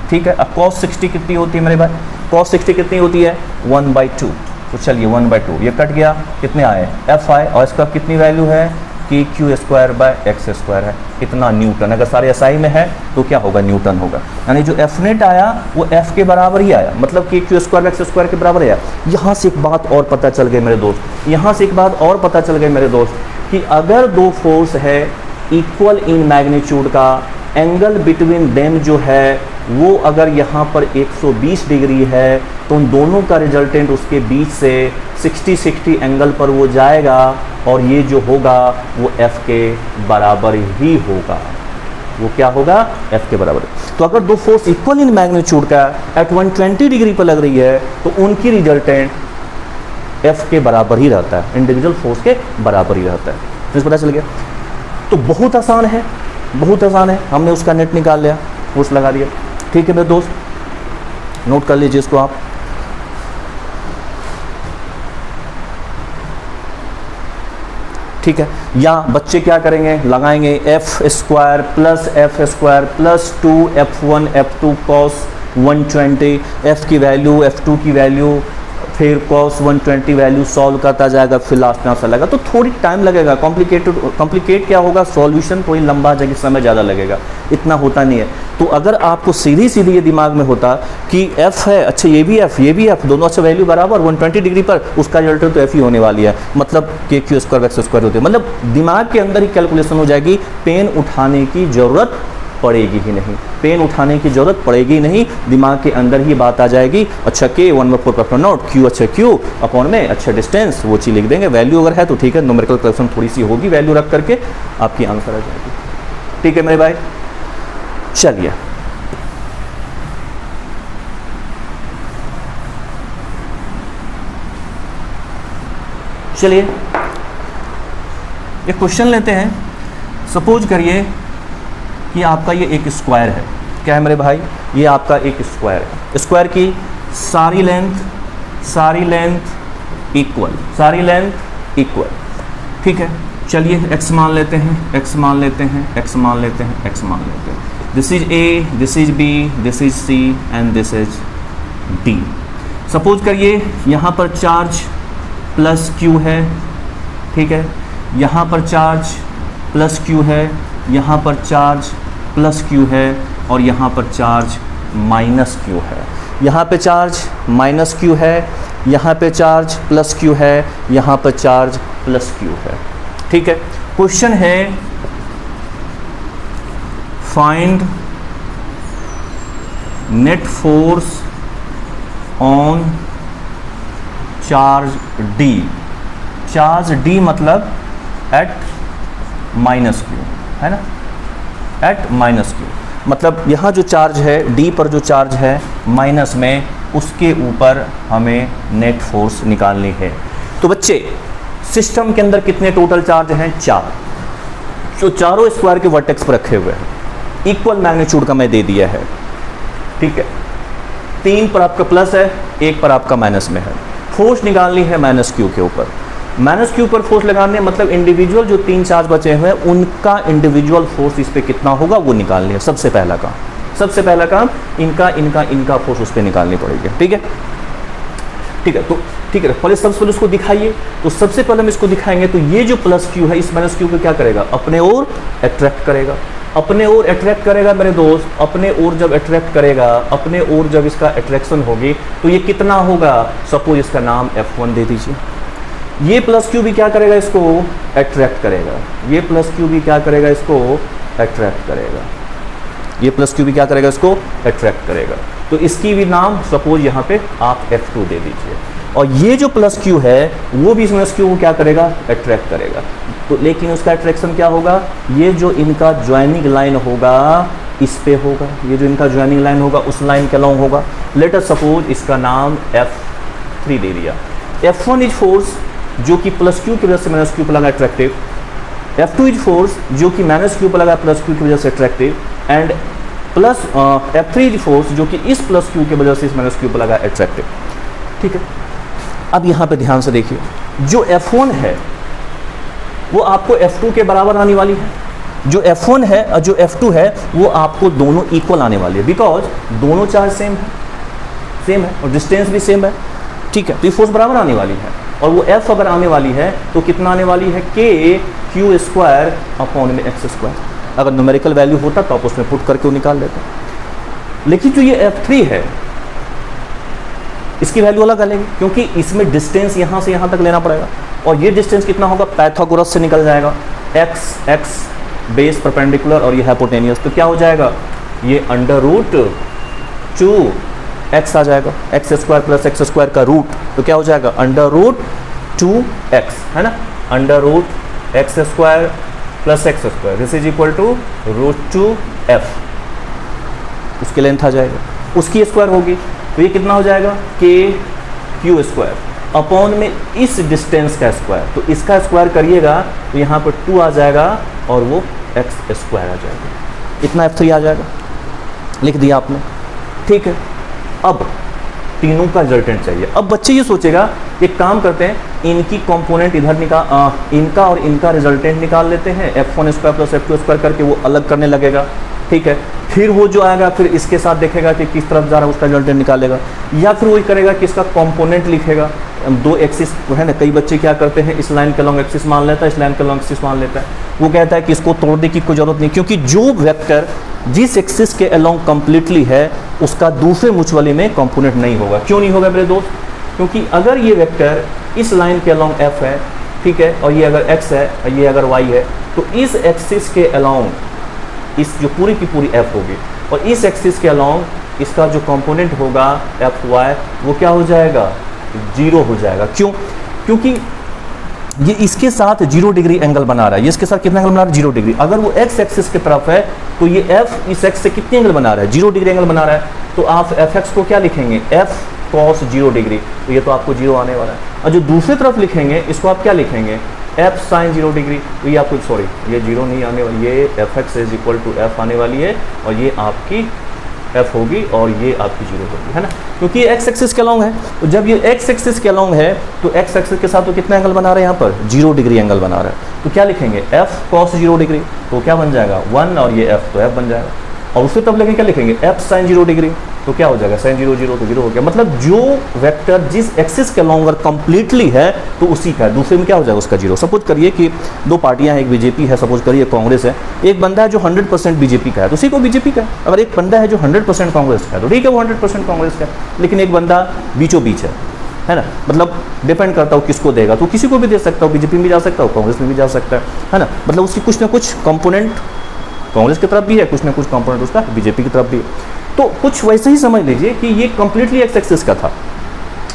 [SPEAKER 1] ठीक है। अब cos 60 कितनी होती है मेरे भाई, cos 60 कितनी होती है 1/2, तो चलिए 1/2 ये कट गया, कितने आए f आए, और इसका कितनी वैल्यू है कि q square by x square है, इतना न्यूटन। अगर सारे SI में है तो क्या होगा, न्यूटन होगा। यानी जो f नेट आया वो f के बराबर ही आया, मतलब कि q square by x square के बराबर आया। यहाँ से एक बात और पता चल गई मेरे दोस्त, यहाँ से एक बात और पता चल गई मेरे दोस्त, कि अगर दो फोर्स है इक्वल इन मैग्नीट्यूड का, एंगल बिटवीन देम जो है वो अगर यहाँ पर 120 डिग्री है, तो उन दोनों का रिजल्टेंट उसके बीच से 60-60 एंगल पर वो जाएगा, और ये जो होगा वो f के बराबर ही होगा। वो क्या होगा, f के बराबर। तो अगर दो फोर्स इक्वल इन मैग्नीट्यूड का एट 120 डिग्री पर लग रही है, तो उनकी रिजल्टेंट f के बराबर ही रहता है, इंडिविजुअल फोर्स के बराबर ही रहता है। तो पता चल गया। तो बहुत आसान है, बहुत आसान है, हमने उसका नेट निकाल लिया, फोर्स लगा दिया, ठीक है मेरे दोस्त, नोट कर लीजिए इसको आप। ठीक है, या बच्चे क्या करेंगे, लगाएंगे f square plus f square plus 2f1 f2 cos 120, f की वैल्यू f2 की वैल्यू फिर cos 120 वैल्यू सॉल्व करता जाएगा, फिर लास्ट में आंसर लगेगा। तो थोड़ी टाइम लगेगा, कॉम्प्लिकेट क्या होगा, सॉल्यूशन थोड़ी लंबा जाएगी, समय ज़्यादा लगेगा, इतना होता नहीं है। तो अगर आपको सीधी सीधी ये दिमाग में होता कि f है, अच्छा ये भी f दोनों अच्छा वैल्यू बराबर 120 डिग्री पर, उसका रिजल्ट तो f ही होने वाली है, मतलब कि q स्क्वायर एक्स स्क्वायर होती है, मतलब दिमाग के अंदर ही कैलकुलेशन हो जाएगी, पेन उठाने की ज़रूरत पड़ेगी ही नहीं, पेन उठाने की ज़रूरत पड़ेगी नहीं, दिमाग के अंदर ही बात आ जाएगी। अच्छा k 1/4 पर्सन नोट, q अच्छा q अपॉन में अच्छा डिस्टेंस, वो चीज़ लिख देंगे, वैल्यू अगर है तो ठीक है, न्यूमेरिकल कैलकुलेशन थोड़ी सी होगी, वैल्यू रख करके आपकी आंसर आ जाएगी। ठीक है मेरे भाई, चलिए चलिए एक क्वेश्चन लेते हैं। सपोज करिए कि आपका ये एक स्क्वायर है, क्या है मेरे भाई, ये आपका एक स्क्वायर है, स्क्वायर की सारी लेंथ इक्वल, सारी लेंथ इक्वल, ठीक है। चलिए x मान लेते हैं, x मान लेते हैं, x मान लेते हैं, x मान लेते हैं। This is a, this is b, this is c and this is d। Suppose करिए यहाँ पर चार्ज प्लस q है, ठीक है, यहाँ पर चार्ज प्लस q है, यहाँ पर चार्ज प्लस q है, और यहाँ पर चार्ज माइनस q है, यहाँ पे चार्ज माइनस q है, यहाँ पे चार्ज प्लस q है, यहाँ पर चार्ज प्लस q है, ठीक है। क्वेश्चन है find net force on charge d, charge d मतलब एट माइनस q है ना, एट माइनस q, मतलब यहाँ जो चार्ज है d पर जो चार्ज है माइनस में, उसके ऊपर हमें नेट फोर्स निकालनी है। तो बच्चे सिस्टम के अंदर कितने टोटल चार्ज हैं, 4, जो चारों स्क्वायर के वर्टेक्स पर रखे हुए हैं, इक्वल मैग्नीट्यूड का मैं दे दिया है, ठीक है। 3 पर आपका प्लस है, 1 पर आपका माइनस में है। फोर्स निकालनी है माइनस क्यू के ऊपर। माइनस क्यू पर फोर्स लगाने मतलब इंडिविजुअल जो 3 चार्ज बचे हुए हैं उनका इंडिविजुअल फोर्स इस पे कितना होगा वो निकालनी है। सबसे पहला काम इनका फोर्स उस पर निकालनी पड़ेगी, ठीक है। तो ठीक है, पहले सबसे पहले उसको दिखाइए। तो सबसे पहले हम इसको दिखाएंगे तो ये जो प्लस क्यू है इस माइनस क्यू को क्या करेगा, अपने ओर अट्रैक्ट करेगा। अपने ओर अट्रैक्ट करेगा मेरे दोस्त, अपने ओर जब अट्रैक्ट करेगा, अपने ओर जब इसका अट्रैक्शन होगी तो ये कितना होगा, सपोज इसका नाम F1 दे दीजिए। ये प्लस क्यू भी क्या करेगा, इसको अट्रैक्ट करेगा। ये प्लस क्यू भी क्या करेगा, इसको अट्रैक्ट करेगा। ये प्लस क्यू भी क्या करेगा, इसको अट्रैक्ट करेगा। तो इसकी भी नाम सपोज यहाँ पे आप F2 दे दीजिए। और ये जो प्लस क्यू है वो भी इस माइनस क्यू को क्या करेगा, अट्रैक्ट करेगा। तो लेकिन उसका अट्रैक्शन क्या होगा, ये जो इनका ज्वाइनिंग लाइन होगा इस पे होगा। ये जो इनका ज्वाइनिंग लाइन होगा उस लाइन के अलॉन्ग होगा। लेट अस सपोज इसका नाम F3 दे दिया। F1 इज फोर्स जो कि प्लस क्यू की वजह से माइनस क्यू पर लगा अट्रैक्टिव। F2 इज फोर्स जो कि माइनस क्यू पर लगा प्लस क्यू की वजह से attractive. And plus F3 is force जो कि इस प्लस क्यू की वजह से इस माइनस क्यू पर लगा अट्रैक्टिव, ठीक है। अब यहाँ पे ध्यान से देखिए, जो F1 है वो आपको F2 के बराबर आने वाली है। जो F1 है और जो F2 है वो आपको दोनों इक्वल आने वाली है, बिकॉज दोनों चार्ज सेम है और डिस्टेंस भी सेम है, ठीक है। तो ये फोर्स बराबर आने वाली है। और वो F अगर आने वाली है तो कितना आने वाली है, KQ स्क्वायर अपॉन में एक्स स्क्वायर। अगर न्यूमेरिकल वैल्यू होता तो आप उसमें पुट करके वो निकाल लेते। लेकिन जो ये F3 है इसकी वैल्यू अलग आएगी, क्योंकि इसमें डिस्टेंस यहाँ से यहाँ तक लेना पड़ेगा। और ये डिस्टेंस कितना होगा, पाइथागोरस से निकल जाएगा। x बेस परपेंडिकुलर और ये हाइपोटेनियस, तो क्या हो जाएगा, ये √2x आ जाएगा। X square plus X square का रूट, तो क्या हो जाएगा, √2x, है ना। √x square plus X square this is equal to √2f। उसकी लेंथ आ जाएगा, उसकी स्क्वायर होगी तो ये कितना हो जाएगा, KQ स्क्वायर अपॉन में इस डिस्टेंस का स्क्वायर। तो इसका स्क्वायर करिएगा तो यहाँ पर 2 आ जाएगा और वो x स्क्वायर आ जाएगा। इतना F3 आ जाएगा, लिख दिया आपने, ठीक है। अब तीनों का रिजल्टेंट चाहिए। अब बच्चे ये सोचेगा, एक काम करते हैं, इनकी कंपोनेंट इधर इनका और इनका रिजल्टेंट निकाल लेते हैं। F1 square plus F2 square करके वो अलग करने लगेगा, ठीक है। फिर वो जो आएगा फिर इसके साथ देखेगा कि किस तरफ जा रहा है, उसका रिजल्टेंट निकालेगा। या फिर वही करेगा कि इसका कंपोनेंट लिखेगा। 2 एक्सिस है ना, कई बच्चे क्या करते हैं, इस लाइन के लॉन्ग एक्सिस मान लेता है, इस लाइन के लॉन्ग एक्सिस मान लेता है। वो कहता है कि इसको तोड़ने की कोई जरूरत नहीं, क्योंकि जो वेक्टर जिस एक्सिस के अलॉन्ग कंप्लीटली है उसका दूसरे म्यूचुअली में कंपोनेंट नहीं होगा। क्यों नहीं होगा मेरे दोस्त, क्योंकि अगर ये वेक्टर इस लाइन के अलॉन्ग F है, ठीक है, और ये अगर X है और ये अगर Y है, तो इस एक्सिस के अलॉन्ग इस जो पूरी की पूरी F होगी और इस एक्सिस के अलॉन्ग इसका जो कंपोनेंट होगा FY वो क्या हो जाएगा, 0 हो जाएगा। क्यों, क्योंकि ये इसके साथ 0 डिग्री एंगल बना रहा है। ये इसके साथ कितना एंगल बना रहा है, 0 डिग्री। अगर वो x एक्सिस की तरफ है तो ये F इस x से कितने एंगल बना रहा है, 0 डिग्री एंगल बना रहा है। तो आप Fx को क्या लिखेंगे, F cos 0 डिग्री, तो ये तो आपको 0 आने वाला है। और जो दूसरी तरफ लिखेंगे इसको आप क्या लिखेंगे, F sin 0 डिग्री, तो ये आपको सॉरी ये 0 नहीं आने वाली, ये Fx is equal to F आने वाली है और ये आपकी F होगी और ये आपकी 0 होगी, है ना, क्योंकि ये x एक्सिस के अलॉन्ग है। तो जब ये x एक्सिस के अलॉन्ग है तो x एक्सिस के साथ तो कितना एंगल बना रहा है, यहाँ पर 0 डिग्री एंगल बना रहा है। तो क्या लिखेंगे, F cos 0 डिग्री, तो क्या बन जाएगा 1 और ये F तो F बन जाएगा। और उससे तब लेके क्या लिखेंगे, F sin 0 डिग्री, तो क्या हो जाएगा sin 0 0 तो 0 हो गया। मतलब जो वेक्टर जिस एक्सिस के अलॉन्ग कंप्लीटली है तो उसी का है, दूसरे में क्या हो जाएगा उसका 0। सपोज करिए कि 2 पार्टियां हैं, एक बीजेपी है, सपोज करिए कांग्रेस है। एक बंदा है जो 100% बीजेपी का है तो उसी को बीजेपी का है। अगर एक बंदा है जो 100% कांग्रेस का है तो ठीक है वो 100% कांग्रेस का है। लेकिन एक बंदा बीचों बीच है ना, मतलब डिपेंड करता हो किसको देगा, तो किसी को भी दे सकता हो, बीजेपी में भी जा सकता हो, कांग्रेस में भी जा सकता है ना। मतलब उसकी कुछ ना कुछ कंपोनेंट कांग्रेस की तरफ भी है, कुछ ना कुछ कंपोनेंट उसका बीजेपी की तरफ भी है। तो कुछ वैसे ही समझ लीजिए कि ये कंप्लीटली एक्स एक्सिस का था,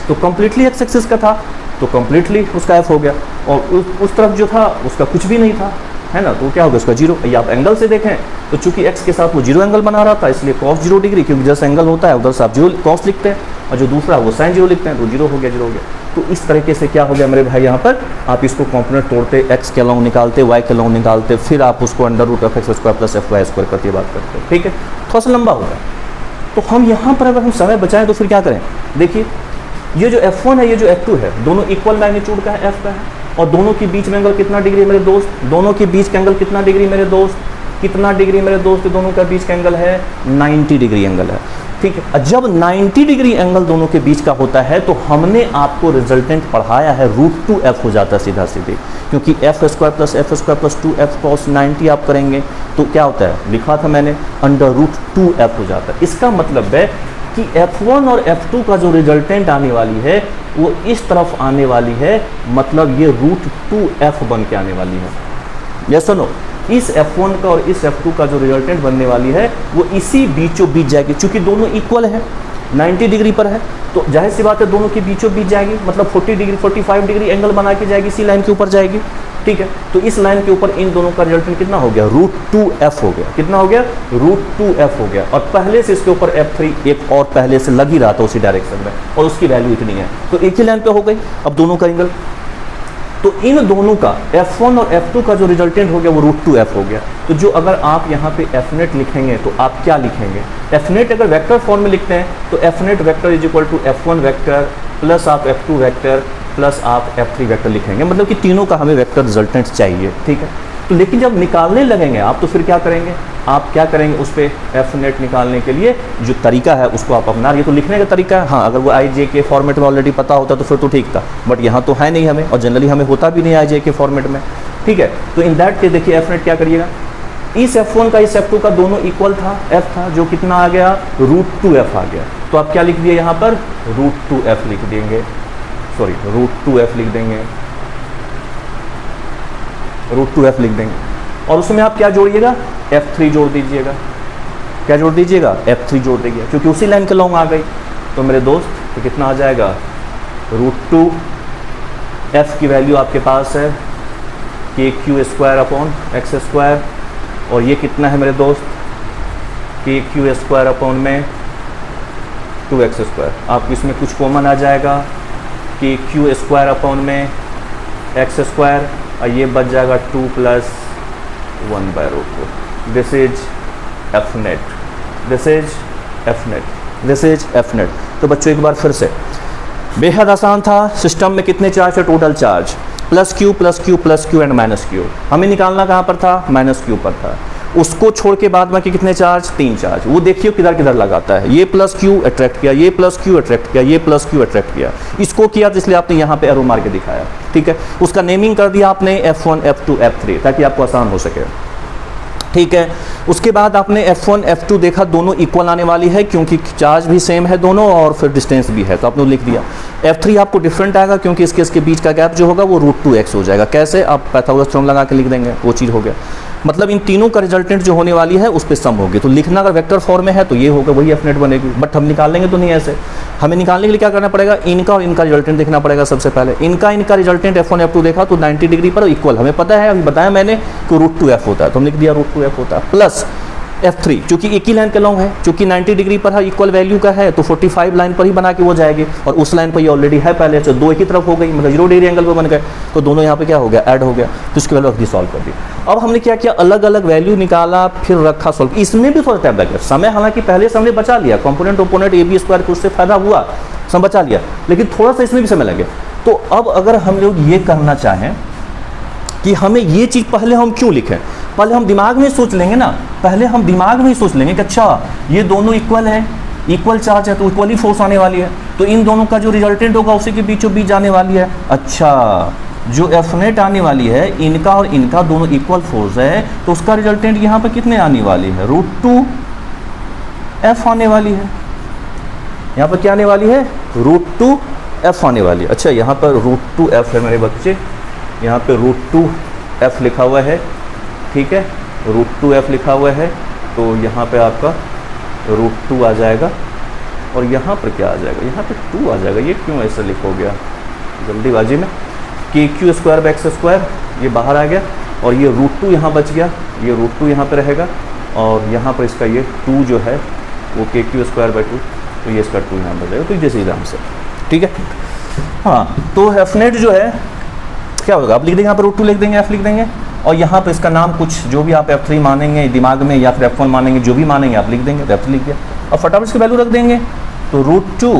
[SPEAKER 1] तो कंप्लीटली एक्स एक्सिस का था तो कंप्लीटली उसका F हो गया। और उस तरफ जो था उसका कुछ भी नहीं था, है ना, तो क्या हो गया उसका 0। ये आप एंगल से देखें तो चूंकि x के साथ वो 0 एंगल बना रहा था इसलिए cos 0 डिग्री, क्योंकि जैसा एंगल होता है उधर से आप 0 cos लिखते हैं। और जो दूसरा वो साइन जीरो लिखते हैं तो जीरो हो गया। तो इस तरीके से क्या हो गया मेरे भाई, यहाँ पर आप इसको कॉम्पोनेंट तोड़ते, एक्स के लॉन्ग निकालते, वाई के लॉन्ग निकालते, फिर आप उसको under root of X square plus F Y square करके बात करते हैं। ठीक है, थोड़ा सा लंबा होगा। तो हम यहाँ पर अगर हम समय बचाएं तो फिर क्या करें, देखिए ये जो F1 है, ये जो F2 है, दोनों इक्वल मैग्नीट्यूड का है, F का है, और दोनों के बीच में एंगल कितना डिग्री है मेरे दोस्त, दोनों के बीच का एंगल कितना डिग्री मेरे दोस्त, कितना डिग्री मेरे दोस्त, दोनों का बीच का एंगल है 90 डिग्री एंगल है। ठीक है, जब 90 डिग्री एंगल दोनों के बीच का होता है तो हमने आपको रिजल्टेंट पढ़ाया है √2f हो जाता है सीधा सीधे, क्योंकि F square plus 2f cos 90 आप करेंगे तो क्या होता है, लिखा था मैंने, √2f हो जाता है। इसका मतलब है कि F1 और F2 का जो रिजल्टेंट आने वाली है वो इस तरफ आने वाली है, मतलब ये √2f बन के आने वाली है। यस सुनो, इस F1 का और इस F2 का जो रिजल्टेंट बनने वाली है वो इसी बीचों बीच जाएगी, क्योंकि दोनों इक्वल है, 90 डिग्री पर है, तो जाहिर सी बात है दोनों के बीचों बीच जाएगी, मतलब 40 डिग्री 45 डिग्री एंगल बना के जाएगी, इसी लाइन के ऊपर जाएगी। ठीक है, तो इस लाइन के ऊपर इन दोनों का रिजल्टेंट कितना हो गया, √2f हो गया। कितना हो गया, √2f हो गया। और पहले से इसके ऊपर F3 एक और पहले से लग ही रहा था उसी डायरेक्शन में, और उसकी वैल्यू इतनी है, तो एक ही लाइन पे हो गई अब दोनों का एंगल। तो इन दोनों का F1 और F2 का जो रिजल्टेंट हो गया वो √2f हो गया। तो जो अगर आप यहाँ पे Fnet लिखेंगे तो आप क्या लिखेंगे, Fnet अगर वेक्टर फॉर्म में लिखते हैं तो Fnet vector is equal to F1 vector plus आप F2 वेक्टर प्लस आप F3 वेक्टर लिखेंगे, मतलब कि तीनों का हमें वेक्टर रिजल्टेंट चाहिए। ठीक है, तो लेकिन जब निकालने लगेंगे आप तो फिर क्या करेंगे, आप क्या करेंगे, उस पर Fnet निकालने के लिए जो तरीका है उसको आप अपना, ये तो लिखने का तरीका है। हाँ, अगर वो IJ के फॉर्मेट में ऑलरेडी पता होता तो फिर तो ठीक था, बट यहाँ तो है नहीं हमें, और जनरली हमें होता भी नहीं IJ के फॉर्मेट में। ठीक है, तो इन दैट केस देखिए Fnet क्या करिएगा, इस F1 का इस F2 का दोनों इक्वल था, F था, जो कितना आ गया, √2f आ गया। तो आप क्या लिख दिए यहाँ पर, √2f लिख देंगे, सॉरी √2f लिख देंगे, √2f लिख देंगे, और उसमें आप क्या जोड़िएगा, F3 जोड़ दीजिएगा। क्या जोड़ दीजिएगा, F3 जोड़ दीजिएगा, क्योंकि उसी लाइन के लॉन्ग आ गई। तो मेरे दोस्त तो कितना आ जाएगा, √2f की वैल्यू आपके पास है KQ² और ये कितना है मेरे दोस्त, KQ² 2x²। आपको इसमें कुछ कॉमन आ जाएगा, KQ² x², और ये बच जाएगा 2 + 1/√2। This is Fnet, this is Fnet, this is Fnet। तो बच्चों एक बार फिर से, बेहद आसान था। सिस्टम में कितने चार्ज है, total charge +Q and -Q। हमें निकालना कहाँ पर था, -Q पर था। उसको छोड़ के बाद बाकी कितने चार्ज, 3 चार्ज। वो देखिए किधर किधर लगाता है, ये +Q अट्रैक्ट किया, ये +Q अट्रैक्ट किया, ये +Q अट्रैक्ट किया। इसको किया तो इसलिए आपने यहाँ पे एरो मार के दिखाया। ठीक है, उसका नेमिंग कर दिया आपने F1 F2 F3 ताकि आपको आसान हो सके। ठीक है, उसके बाद आपने F1 F2 देखा, दोनों इक्वल आने वाली है क्योंकि चार्ज भी सेम है दोनों और फिर डिस्टेंस भी है, तो आपने लिख दिया। F3 आपको डिफरेंट आएगा क्योंकि इसके बीच का गैप जो होगा वो √2x हो जाएगा। कैसे, आप पाइथागोरस थ्योरम लगा के लिख देंगे, वो चीज़ हो गया। मतलब इन तीनों का रिजल्टेंट जो होने वाली है उस पर सम होगी। तो लिखना अगर वेक्टर फॉर्म में है तो ये होगा, वही Fnet बनेगी, बट हम निकालेंगे तो नहीं ऐसे। हमें निकालने के लिए क्या करना पड़ेगा, इनका और इनका रिजल्टेंट देखना पड़ेगा सबसे पहले। इनका रिजल्टेंट F1 F2 देखा तो 90 डिग्री पर इक्वल, हमें पता है, अभी बताया मैंने कि √2f होता है, तो हम लिख दिया √2f होता है, प्लस F3 चूंकि एक ही लाइन के लॉन्ग है, चूंकि 90 डिग्री पर है, इक्वल वैल्यू का है, तो 45 लाइन पर ही बना के वो जाएगी, और उस लाइन पर ये ऑलरेडी है पहले, तो दो एक ही तरफ हो गई, मतलब 0 डिग्री एंगल पर बन गए, तो दोनों यहाँ पे क्या हो गया, ऐड हो गया। तो इसकी वैल्यू अभी सॉल्व कर दी। अब हमने क्या किया, अलग अलग वैल्यू निकाला, फिर रखा सॉल्व। इसमें भी थोड़ा टाइम लगा, समय हालांकि पहले से हमने बचा लिया, कॉम्पोनेंट ओपोनेंट AB² को उससे फायदा हुआ, समय बचा लिया, लेकिन थोड़ा सा इसमें भी समय लगे। तो अब अगर हम लोग ये करना चाहें कि हमें ये चीज़ पहले हम क्यों लिखें, पहले हम दिमाग में सोच लेंगे ना, पहले हम दिमाग में ही सोच लेंगे कि अच्छा ये दोनों इक्वल है, इक्वल चार्ज है तो इक्वली फोर्स आने वाली है, तो इन दोनों का जो रिजल्टेंट होगा उसी के बीचों बीच जाने वाली है। अच्छा, जो Fnet आने वाली है, इनका और इनका दोनों इक्वल फोर्स है, तो उसका रिजल्टेंट यहाँ पर कितने आने वाली है, √2f आने वाली है। यहाँ पर क्या आने वाली है, √2f आने वाली है। अच्छा, यहाँ पर √2f है मेरे बच्चे, यहाँ पे √2f लिखा हुआ है, ठीक है, √2f लिखा हुआ है, तो यहाँ पे आपका √2 आ जाएगा, और यहाँ पर क्या आ जाएगा, यहाँ पे 2 आ जाएगा। ये क्यों ऐसा लिखा हो गया जल्दीबाजी में, KQ² x², ये बाहर आ गया, और ये √2 यहाँ बच गया, ये √2 यहाँ पे रहेगा, और यहाँ पर इसका ये 2 जो है वो KQ² 2 तो ये इसका 2 यहाँ पर जाएगा, तो जैसे एग्जाम से, ठीक है। हाँ, तो एफ नेट जो है क्या होगा, आप लिख देंगे यहाँ पर √2 लिख देंगे, एफ लिख देंगे, और यहाँ पर इसका नाम कुछ जो भी आप F3 मानेंगे दिमाग में या फिर F1 मानेंगे, जो भी मानेंगे आप लिख देंगे, तो F3 लिख दिया, और फटाफट इसकी वैल्यू रख देंगे, तो √2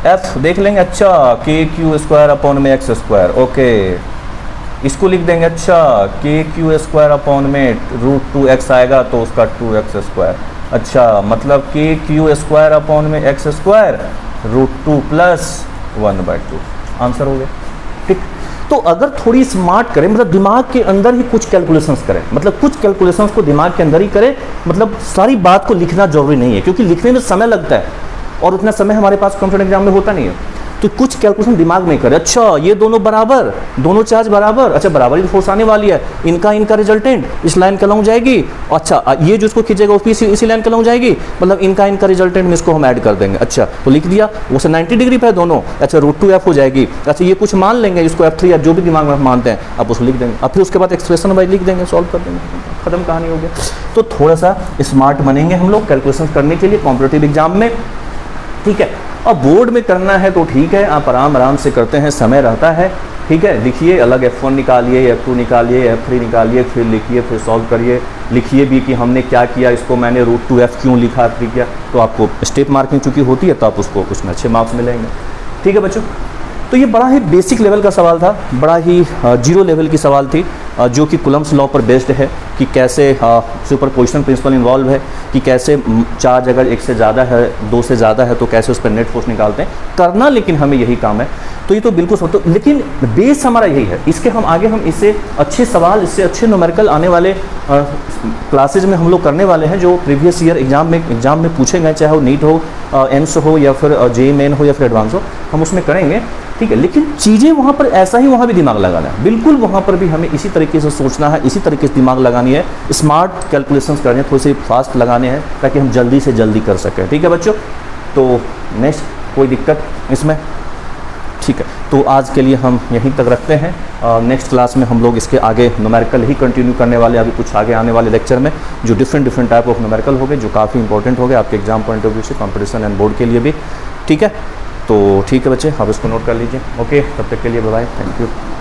[SPEAKER 1] F देख लेंगे, अच्छा KQ² ओके, इसको लिख देंगे, अच्छा KQ² √2x आएगा तो उसका 2x², अच्छा मतलब KQ² √2 + 1/2, आंसर हो गया, ठीक। तो अगर थोड़ी स्मार्ट करें, मतलब दिमाग के अंदर ही कुछ कैलकुलेशंस करें, मतलब कुछ कैलकुलेशंस को दिमाग के अंदर ही करें, मतलब सारी बात को लिखना जरूरी नहीं है, क्योंकि लिखने में समय लगता है और उतना समय हमारे पास कॉम्पिटेटिव एग्जाम में होता नहीं है। तो कुछ कैलकुलेशन दिमाग में करें, अच्छा ये दोनों बराबर, दोनों चार्ज बराबर, अच्छा बराबर ही फोर्स आने वाली है, इनका रिजल्टेंट इस लाइन के लॉन्ग जाएगी, अच्छा ये जो इसको खींचेगा वो इसी लाइन के लॉन्ग जाएगी, मतलब इनका रिजल्टेंट में इसको हम ऐड कर देंगे, अच्छा तो लिख दिया, वो 90 डिग्री पे है दोनों, अच्छा √2f हो जाएगी, अच्छा ये कुछ मान लेंगे इसको F3 या जो भी दिमाग में मानते हैं आप उसको लिख देंगे, अब फिर उसके बाद एक्सप्रेशन वाइज लिख देंगे, सॉल्व कर देंगे, खत्म कहानी हो गया। तो थोड़ा सा स्मार्ट बनेंगे हम लोग कैलकुलेशन करने के लिए कॉम्पिटिटिव एग्जाम में, ठीक है। अब बोर्ड में करना है तो ठीक है, आप आराम से करते हैं, समय रहता है, ठीक है। लिखिए, अलग F1 निकालिए, F2 निकालिए, F3 निकालिए, फिर लिखिए, फिर सॉल्व करिए, लिखिए भी कि हमने क्या किया, इसको मैंने √2f क्यों लिखा, F3 किया, तो आपको स्टेप मार्किंग चूँकि होती है तो आप उसको उसमें अच्छे मार्क्स मिलेंगे, ठीक है बच्चों। तो ये बड़ा ही बेसिक लेवल का सवाल था, बड़ा ही जीरो लेवल की सवाल थी, जो कि कूलम्ब्स लॉ पर बेस्ड है कि कैसे सुपरपोजिशन प्रिंसिपल इन्वॉल्व है, कि कैसे चार्ज अगर एक से ज़्यादा है, 2 से ज़्यादा है तो कैसे उस पर नेट फोर्स निकालते हैं, करना लेकिन हमें यही काम है। तो ये तो बिल्कुल समझ, तो लेकिन बेस हमारा यही है, इसके हम आगे हम इससे अच्छे सवाल, इससे अच्छे न्यूमेरिकल आने वाले क्लासेज में हम लोग करने वाले हैं, जो प्रीवियस ईयर एग्जाम में पूछे गए, चाहे वो नीट हो, एम्स हो या फिर JEE मेन हो या फिर एडवांस हो, हम उसमें करेंगे, ठीक है। लेकिन चीज़ें वहाँ पर ऐसा ही वहाँ भी दिमाग लगाना है, बिल्कुल वहाँ पर भी हमें इसी तरीके से सोचना है, इसी तरीके से दिमाग लगानी है, स्मार्ट कैलकुलेशंस करने हैं, थोड़े से फास्ट लगाने हैं ताकि हम जल्दी से जल्दी कर सकें, ठीक है बच्चों। तो नेक्स्ट कोई दिक्कत इसमें, ठीक है। तो आज के लिए हम यहीं तक रखते हैं, नेक्स्ट क्लास में हम लोग इसके आगे न्यूमेरिकल ही कंटिन्यू करने वाले, अभी कुछ आगे आने वाले लेक्चर में जो डिफरेंट टाइप ऑफ न्यूमेरिकल हो गए, जो काफ़ी इंपॉर्टेंट हो गए आपके एग्जाम पॉइंट ऑफ व्यू से, कॉम्पिटिशन एंड बोर्ड के लिए भी, ठीक है। तो ठीक है बच्चे, आप इसको नोट कर लीजिए, ओके। तब तक के लिए बाय बाय, थैंक यू।